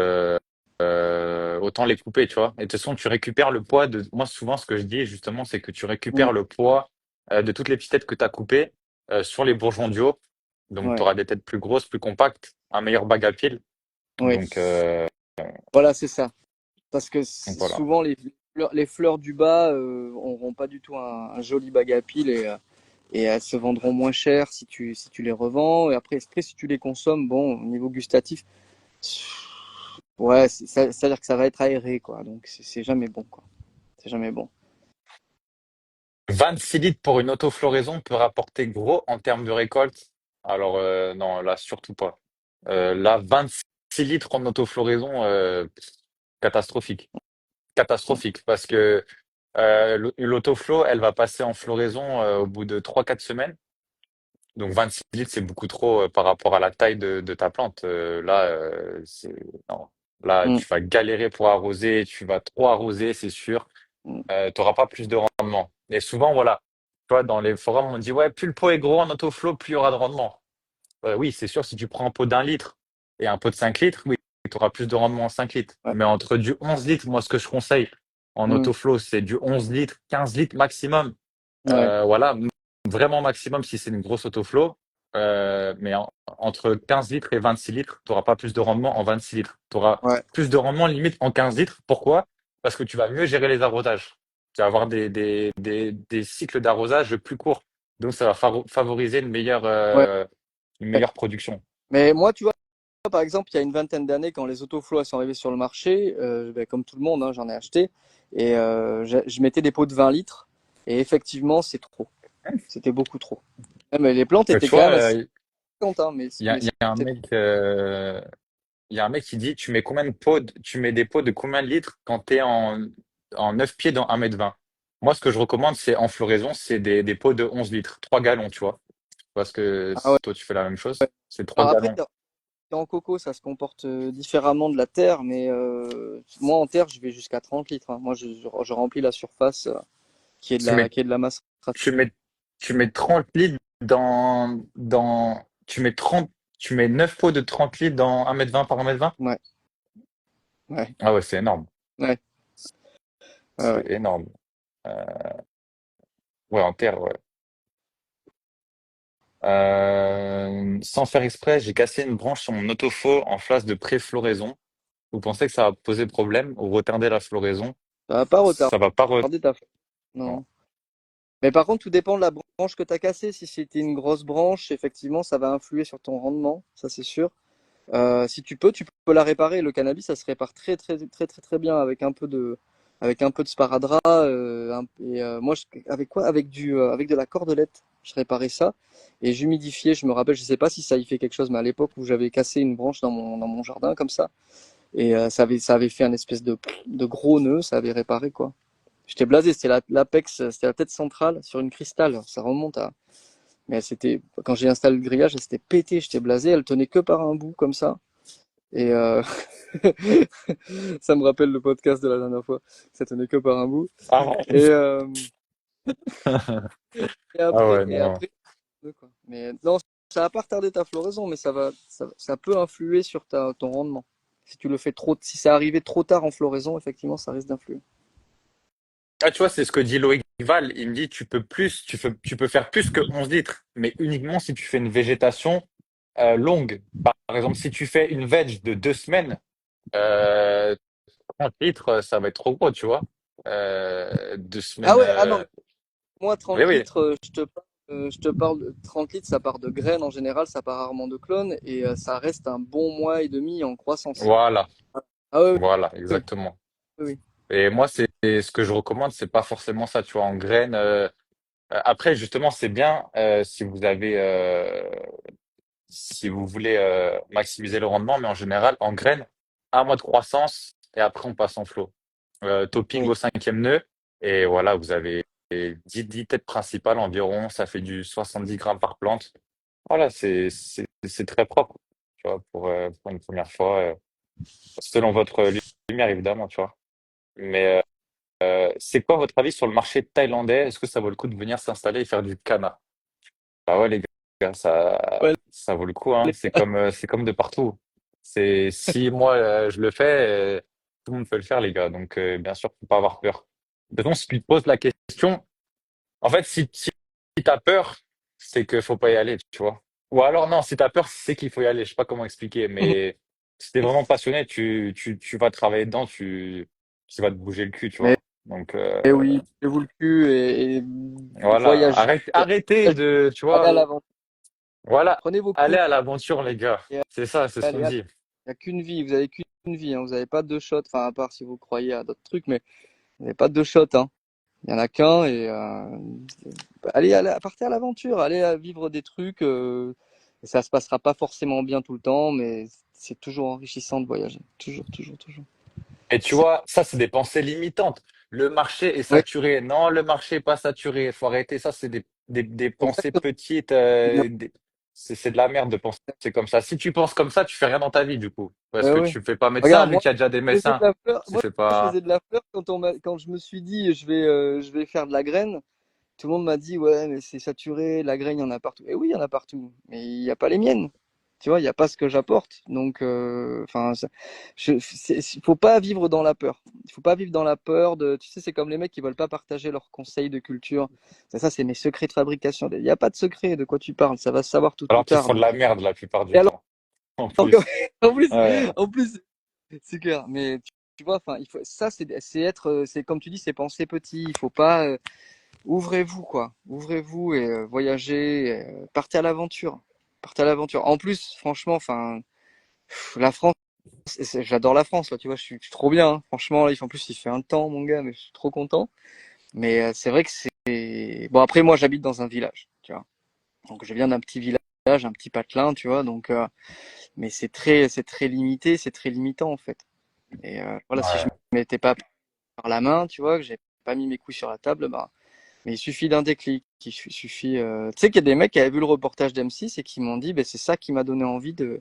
autant les couper, tu vois. Et de toute façon, tu récupères le poids de. Moi, souvent, ce que je dis, justement, c'est que tu Mm, récupères le poids de toutes les petites têtes que tu as coupées sur les bourgeons du haut. Donc, tu ouais. auras des têtes plus grosses, plus compactes, un meilleur bag à pile. Oui. Donc, Voilà, c'est ça. Parce que voilà. souvent, les fleurs du bas auront pas du tout un joli bag à pile et elles se vendront moins cher si tu les revends. Et après, si tu les consommes, bon, au niveau gustatif, ouais, c'est-à-dire que ça va être aéré, quoi. Donc, c'est jamais bon, quoi. C'est jamais bon. 26 litres pour une autofloraison peut rapporter gros en termes de récolte. Alors, non, là, surtout pas. Là, 26 litres en autofloraison, catastrophique. Catastrophique. Parce que l'autoflow, elle va passer en floraison au bout de 3 4 semaines. Donc 26 litres, c'est beaucoup trop par rapport à la taille de ta plante. Là, non. Là, Mm, tu vas galérer pour arroser, tu vas trop arroser, c'est sûr. mm. Tu n'auras pas plus de rendement. Et souvent, voilà, tu vois, dans les forums, on dit, ouais, plus le pot est gros en autoflow, plus il y aura de rendement. Oui, c'est sûr, si tu prends un pot d'1 litre et un pot de 5 litres, oui, tu auras plus de rendement en 5 litres. Ouais. Mais entre du 11 litres, moi, ce que je conseille en Mm, autoflow, c'est du 11 litres, 15 litres maximum. ouais. Voilà, vraiment maximum si c'est une grosse autoflow. Mais entre 15 litres et 26 litres, tu n'auras pas plus de rendement en 26 litres. Tu auras Ouais. plus de rendement limite en 15 litres. Pourquoi? Parce que tu vas mieux gérer les arrosages. Tu vas avoir des cycles d'arrosage plus courts. Donc, ça va favoriser Ouais. une meilleure production. Mais moi, tu vois, par exemple, il y a une vingtaine d'années, quand les autoflows sont arrivés sur le marché, ben, comme tout le monde, hein, j'en ai acheté, et je mettais des pots de 20 litres, et effectivement, c'est trop. C'était beaucoup trop. Mais les plantes Tu étaient quand vois, même assez contentes, hein, mais, il mais y a un c'était mec, il y a un mec qui dit, tu mets des pots de combien de litres quand tu es en 9 pieds dans 1,20 m? Moi, ce que je recommande, c'est en floraison, c'est des pots de 11 litres, 3 gallons, tu vois. Parce que ah ouais. toi, tu fais la même chose. C'est 3 Alors après, gallons. en coco, ça se comporte différemment de la terre, mais moi, en terre, je vais jusqu'à 30 litres, hein. Moi, je remplis la surface Tu mets, qui est de la masse. tu mets, tu mets 30 litres tu mets 9 pots de 30 litres dans 1,20 m par 1,20 m. Ouais, ouais, Ah ouais, c'est énorme. ouais, ouais, C'est ouais. énorme. Euh, ouais, en terre, ouais. Sans faire exprès, j'ai cassé une branche sur mon autofaux en phase de pré-floraison. Vous pensez que ça va poser problème ou retarder la floraison? Ça va pas Ça va pas retarder ta. non. Non. Mais par contre, tout dépend de la branche que tu as cassée. Si c'était une grosse branche, effectivement, ça va influer sur ton rendement, ça c'est sûr. Si tu peux la réparer. Le cannabis, ça se répare très très très très très bien avec un peu de sparadrap. Moi, avec quoi? Avec de la cordelette. Je réparais ça et j'humidifiais. Je me rappelle, je sais pas si ça y fait quelque chose, mais à l'époque où j'avais cassé une branche dans mon jardin comme ça et ça avait fait un espèce de gros nœud. Ça avait réparé quoi. J'étais blasé. C'était l'apex, c'était la tête centrale sur une cristal. Ça remonte à. Mais quand j'ai installé le grillage, elle s'était pété. J'étais blasé. Elle tenait que par un bout comme ça. Et ça me rappelle le podcast de la dernière fois. Ça tenait que par un bout. Ah ouais. Et, euh, Ah ouais, et non. après, quoi. Mais non, ça va pas retarder ta floraison, mais ça peut influer sur ton rendement. Si tu le fais trop, si c'est arrivé trop tard en floraison, effectivement, ça risque d'influer. Ah, tu vois, c'est ce que dit Loïc Val. Il me dit, tu peux faire plus que 11 litres, mais uniquement si tu fais une végétation longue. Par exemple, si tu fais une veg de 2 semaines, euh, 30 litres, ça va être trop gros, tu vois. 2 Ah semaines. ouais, ah non, mais moi, Oui, 30 oui. litres, je te parle. je te parle de 30 litres, ça part de graines en général, ça part rarement de clones et ça reste un bon mois et demi en croissance. Voilà, Ah oui, voilà, oui, exactement. oui. Oui. Et moi, c'est ce que je recommande, c'est pas forcément ça, tu vois, en graines. Après, justement, c'est bien si vous avez, si vous voulez maximiser le rendement, mais en général, en graines, un mois de croissance et après on passe en flot. Topping Oui. au cinquième nœud et voilà, vous avez 10 têtes principales environ, ça fait du 70 grammes par plante. Voilà, c'est très propre, tu vois, pour une première fois, selon votre lumière évidemment, tu vois. Mais c'est quoi votre avis sur le marché thaïlandais? Est-ce que ça vaut le coup de venir s'installer et faire du canna? Ah ouais, les gars, Ouais, ça vaut le coup, hein. C'est comme de partout. C'est, si moi, je le fais, tout le monde peut le faire, les gars. Donc, bien sûr, faut pas avoir peur. De toute façon, si tu te poses la question, en fait, si t'as peur, c'est qu'il faut pas y aller, tu vois. Ou alors, non, si t'as peur, c'est qu'il faut y aller. Je sais pas comment expliquer, mais si t'es vraiment passionné, tu vas travailler dedans, tu vas te bouger le cul, tu mais vois. Donc, oui, bougez-vous le cul et voilà. voyagez, Arrêtez de, tu allez à vois, l'aventure, voilà, prenez vos allez couilles à l'aventure, les gars. et C'est ça, c'est ce qu'on allez. dit. Il n'y a qu'une vie, vous avez qu'une vie, hein. Vous n'avez pas deux shots, enfin à part si vous croyez à d'autres trucs, mais vous n'avez pas deux shots, hein. Il y en a qu'un et partez à l'aventure, allez vivre des trucs. Et ça se passera pas forcément bien tout le temps, mais c'est toujours enrichissant de voyager, toujours, toujours, toujours. Et tu C'est- vois, ça, c'est des pensées limitantes. Le marché est Oui, saturé. Non, le marché est pas saturé. Faut arrêter. Ça, c'est des pensées exactement. petites. C'est de la merde de penser comme ça. Si tu penses comme ça, tu fais rien dans ta vie, du coup. Parce que Oui. tu fais pas médecin, Regarde, vu moi, qu'il y a déjà des je faisais de médecins. la fleur. Tu Moi, fais je pas. faisais de la fleur quand je me suis dit je vais faire de la graine. Tout le monde m'a dit, ouais, mais c'est saturé, la graine, il y en a partout. Et oui, il y en a partout, mais il n'y a pas les miennes. Tu vois, il n'y a pas ce que j'apporte. Donc, faut pas vivre dans la peur. Il faut pas vivre dans la peur de, tu sais, c'est comme les mecs qui veulent pas partager leurs conseils de culture. Ça, c'est mes secrets de fabrication. Il n'y a pas de secret de quoi tu parles. Ça va se savoir tôt ou Alors qu'ils tard. font de Donc, la merde la plupart et du alors, temps. En encore- plus. en plus, Ouais. en plus, c'est clair. Mais tu vois, enfin, ça, c'est être, c'est comme tu dis, c'est penser petit. Il faut pas, ouvrez-vous, quoi. Ouvrez-vous et voyagez. Partez à l'aventure. Partez à l'aventure. En plus, franchement, enfin, la France, j'adore la France, là, tu vois, je suis trop bien, hein. Franchement, là, en plus, il fait un temps, mon gars, mais je suis trop content. Mais c'est vrai que c'est. Bon, après, moi, j'habite dans un village, tu vois. Donc, je viens d'un petit village, un petit patelin, tu vois. Donc, mais c'est très limité, c'est très limitant, en fait. Et voilà, si je Ouais. ne mettais pas par la main, tu vois, que j'ai pas mis mes couilles sur la table, bah, mais il suffit d'un déclic. Il suffit. Tu sais qu'il y a des mecs qui avaient vu le reportage d'M6 et qui m'ont dit, ben, c'est ça qui m'a donné envie de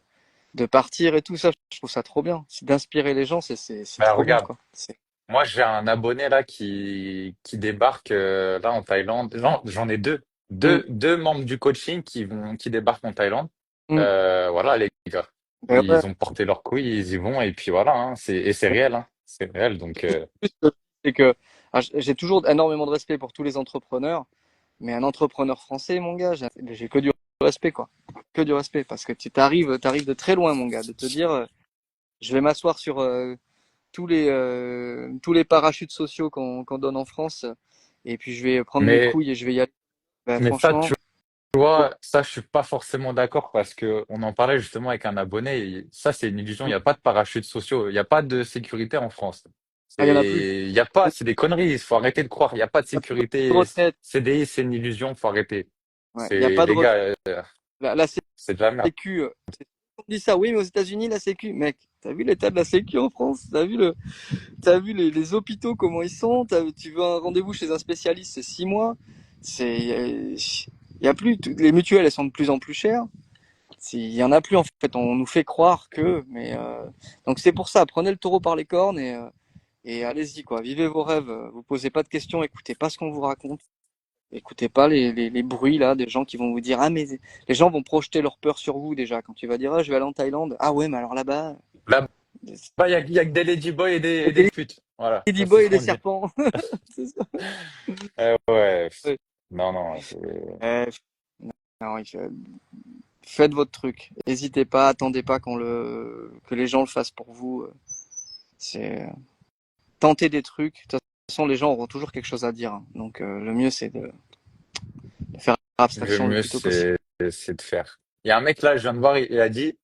partir et tout ça. Je trouve ça trop bien. C'est d'inspirer les gens, c'est Ben, trop bien, regarde. quoi. C'est. Moi, j'ai un abonné là qui débarque là en Thaïlande. J'en ai deux. Mm, Deux membres du coaching qui débarquent en Thaïlande. mm. Voilà, les gars. Ben ouais. Ils ont porté leurs couilles, ils y vont, et puis voilà, hein, et c'est réel, hein. C'est réel. Donc, Juste, c'est que j'ai toujours énormément de respect pour tous les entrepreneurs, mais un entrepreneur français, mon gars, j'ai que du respect, quoi. Que du respect, parce que tu t'arrives de très loin, mon gars, de te dire, je vais m'asseoir sur tous les parachutes sociaux qu'on donne en France, et puis je vais prendre mes mais, couilles et je vais y aller. Ben, mais ça, franchement, tu vois, ça, je suis pas forcément d'accord parce que on en parlait justement avec un abonné. Et ça, c'est une illusion. Il n'y a pas de parachutes sociaux. Il n'y a pas de sécurité en France. il y en a plus. Il y a pas, c'est des conneries. Il faut arrêter de croire. Il n'y a pas de Il n'y a plus de sécurité. retraite. CDI, c'est une illusion. Faut arrêter. Ouais, il n'y a C'est, pas de les gars, retraite. La c'est de la merde. Sécu, on dit ça, oui, mais aux États-Unis, la Sécu, mec, t'as vu l'état de la Sécu en France? T'as vu les hôpitaux, comment ils sont? Tu veux un rendez-vous chez un spécialiste, c'est 6 mois. Il y a plus, les mutuelles, elles sont de plus en plus chères. Il y en a plus, en fait. On nous fait croire que, mais, donc c'est pour ça, prenez le taureau par les cornes et allez-y, quoi. Vivez vos rêves. Vous posez pas de questions, écoutez pas ce qu'on vous raconte. Écoutez pas les bruits là des gens qui vont vous dire ah mais les gens vont projeter leur peur sur vous déjà quand tu vas dire ah je vais aller en Thaïlande ah ouais mais alors là-bas Là-bas, il y a que des ladyboys et des des putes. Voilà, ça c'est ladyboys ce et des qu'on dit. serpents. C'est ça. Ouais. Ouais. Non, non, Euh, non, faites votre truc. N'hésitez pas, attendez pas que les gens le fassent pour vous. C'est tenter des trucs. De toute façon, les gens auront toujours quelque chose à dire, hein. Donc le mieux c'est de faire Le abstraction le mieux, plus tôt possible. c'est de faire. Il y a un mec là, je viens de voir, il a dit,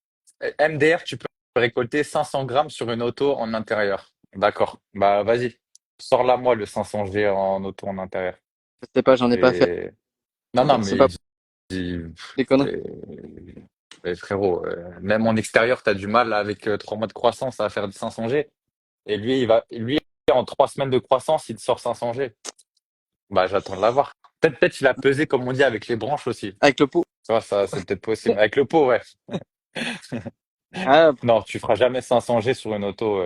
MDR, tu peux récolter 500 grammes sur une auto en intérieur. D'accord. Bah, vas-y. Sors-la moi le 500G en auto en intérieur. Je sais pas, j'en ai pas fait. Et... Non, non, C'est mais pas il- des conneries. et- mais frérot, même en extérieur, t'as du mal avec 3 mois de croissance à faire du 500G. Et lui, en 3 semaines de croissance, il te sort 500G. Bah, j'attends de l'avoir. Peut-être il a pesé, comme on dit, avec les branches aussi. Avec le pot. Tu vois, ça, c'est peut-être possible. Avec le pot, ouais. Ah, Non, tu feras jamais 500G sur une auto,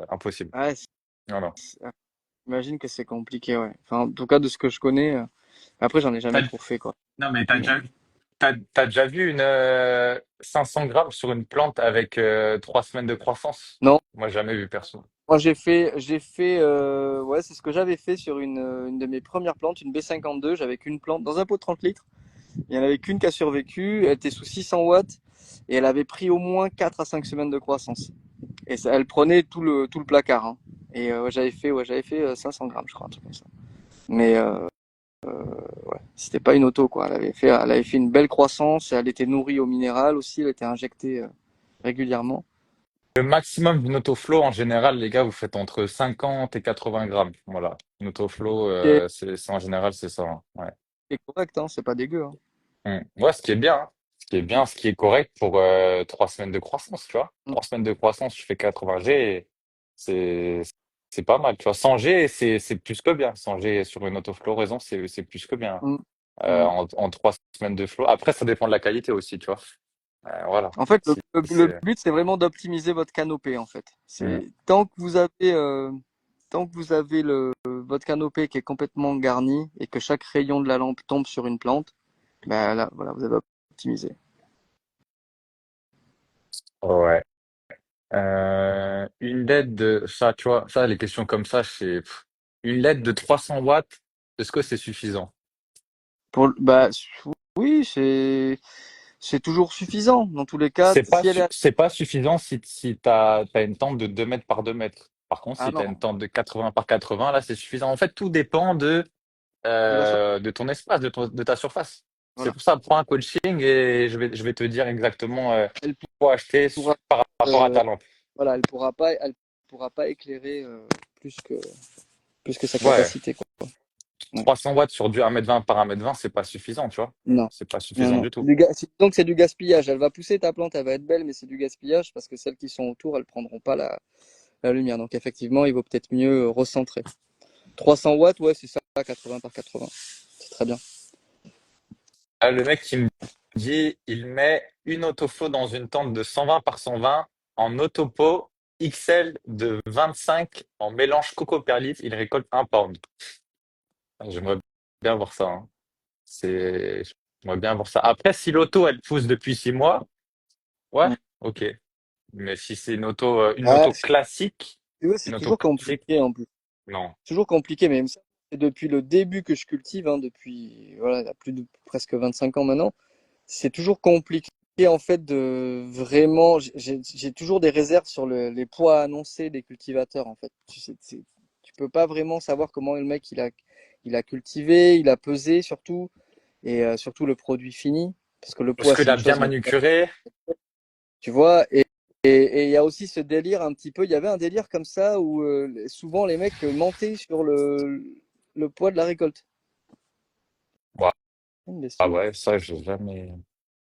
impossible. ouais, Non, non. j'imagine que c'est compliqué, ouais. Enfin, en tout cas, de ce que je connais. Après, j'en ai jamais trop fait, quoi. Non, mais Mais t'as déjà vu une 500 grammes sur une plante avec 3 semaines de croissance? non, Moi, jamais vu perso. moi ouais, c'est ce que j'avais fait sur une de mes premières plantes, une B52. J'avais qu'une plante dans un pot de 30 litres. Il n'y en avait qu'une qui a survécu. Elle était sous 600 watts et elle avait pris au moins 4 à 5 semaines de croissance. Et ça, elle prenait tout le placard, hein. Et ouais, j'avais fait 500 grammes, je crois, un truc comme ça. Mais ouais, c'était pas une auto, quoi. Elle avait fait une belle croissance. Elle était nourrie au minéral aussi. Elle était injectée régulièrement. Le maximum d'une autoflow, en général, les gars, vous faites entre 50 et 80 grammes. Voilà. Une autoflow, C'est en général, c'est ça, hein. Ouais. c'est correct, hein. C'est pas dégueu, hein. Ouais, ce qui est bien, hein. Ce qui est bien, ce qui est correct pour 3 semaines de croissance, tu vois. Mm. 3 semaines de croissance, tu fais 80G, et c'est, c'est pas mal, tu vois. 100G, c'est plus que bien. 100G sur une autofloraison, c'est plus que bien. Mm. Mm. En 3 semaines de flow. Après, ça dépend de la qualité aussi, tu vois. Voilà. En fait, Si le c'est... but, c'est vraiment d'optimiser votre canopée, en fait. Hmm. C'est tant que vous avez votre canopée qui est complètement garnie et que chaque rayon de la lampe tombe sur une plante, ben là, voilà, vous avez optimisé. Ouais. Une LED de ça, tu vois, ça, les questions comme ça, une LED de 300 watts, est-ce que c'est suffisant? Bah, oui, c'est toujours suffisant. Dans tous les cas, si elle est, C'est pas suffisant si t'as une tente de 2 mètres par 2 mètres. Par contre, ah si t'as une non, tente de 80 par 80, là, c'est suffisant. En fait, tout dépend de la surface, de ton espace, de ta surface. C'est voilà. pour ça, prends un coaching et je vais te dire exactement Elle quoi acheter pourra, par rapport à euh, ta lampe. voilà, elle pourra pas éclairer plus que, plus que sa Ouais, capacité, quoi. Ouais. 300 watts sur du 1,20 m par 1,20 m, c'est pas suffisant, tu vois. Non. C'est pas Non, suffisant non. du tout. Donc c'est du gaspillage. Elle va pousser ta plante, elle va être belle, mais c'est du gaspillage parce que celles qui sont autour, elles prendront pas la lumière. Donc effectivement, il vaut peut-être mieux recentrer. 300 watts, ouais, c'est ça, 80 par 80. C'est très bien. Ah, le mec qui me dit, il met une autoflow dans une tente de 120 par 120 en autopo XL de 25 en mélange coco perlite, il récolte 1 pound. Ah, j'aimerais bien voir ça, hein. C'est, j'aimerais bien voir ça. Après, si l'auto, elle pousse depuis 6 mois, ouais, Mm. ok. Mais si c'est une Ah, auto classique, tu vois, une c'est auto toujours classique, compliqué en plus. non. Toujours compliqué, mais ça, c'est depuis le début que je cultive, hein, depuis voilà, il y a plus de presque 25 ans maintenant. C'est toujours compliqué en fait de vraiment. J'ai toujours des réserves sur les poids annoncés des cultivateurs en fait. Tu peux pas vraiment savoir comment le mec il a cultivé, il a pesé surtout et surtout le produit fini parce que le Est-ce poids que c'est une l'a bien chose mais manucuré? tu vois et il y a aussi ce délire un petit peu. Il y avait un délire comme ça où souvent les mecs mentaient sur le poids de la récolte. Ouais. Une Ah bestiole. ouais, ça, j'ai jamais.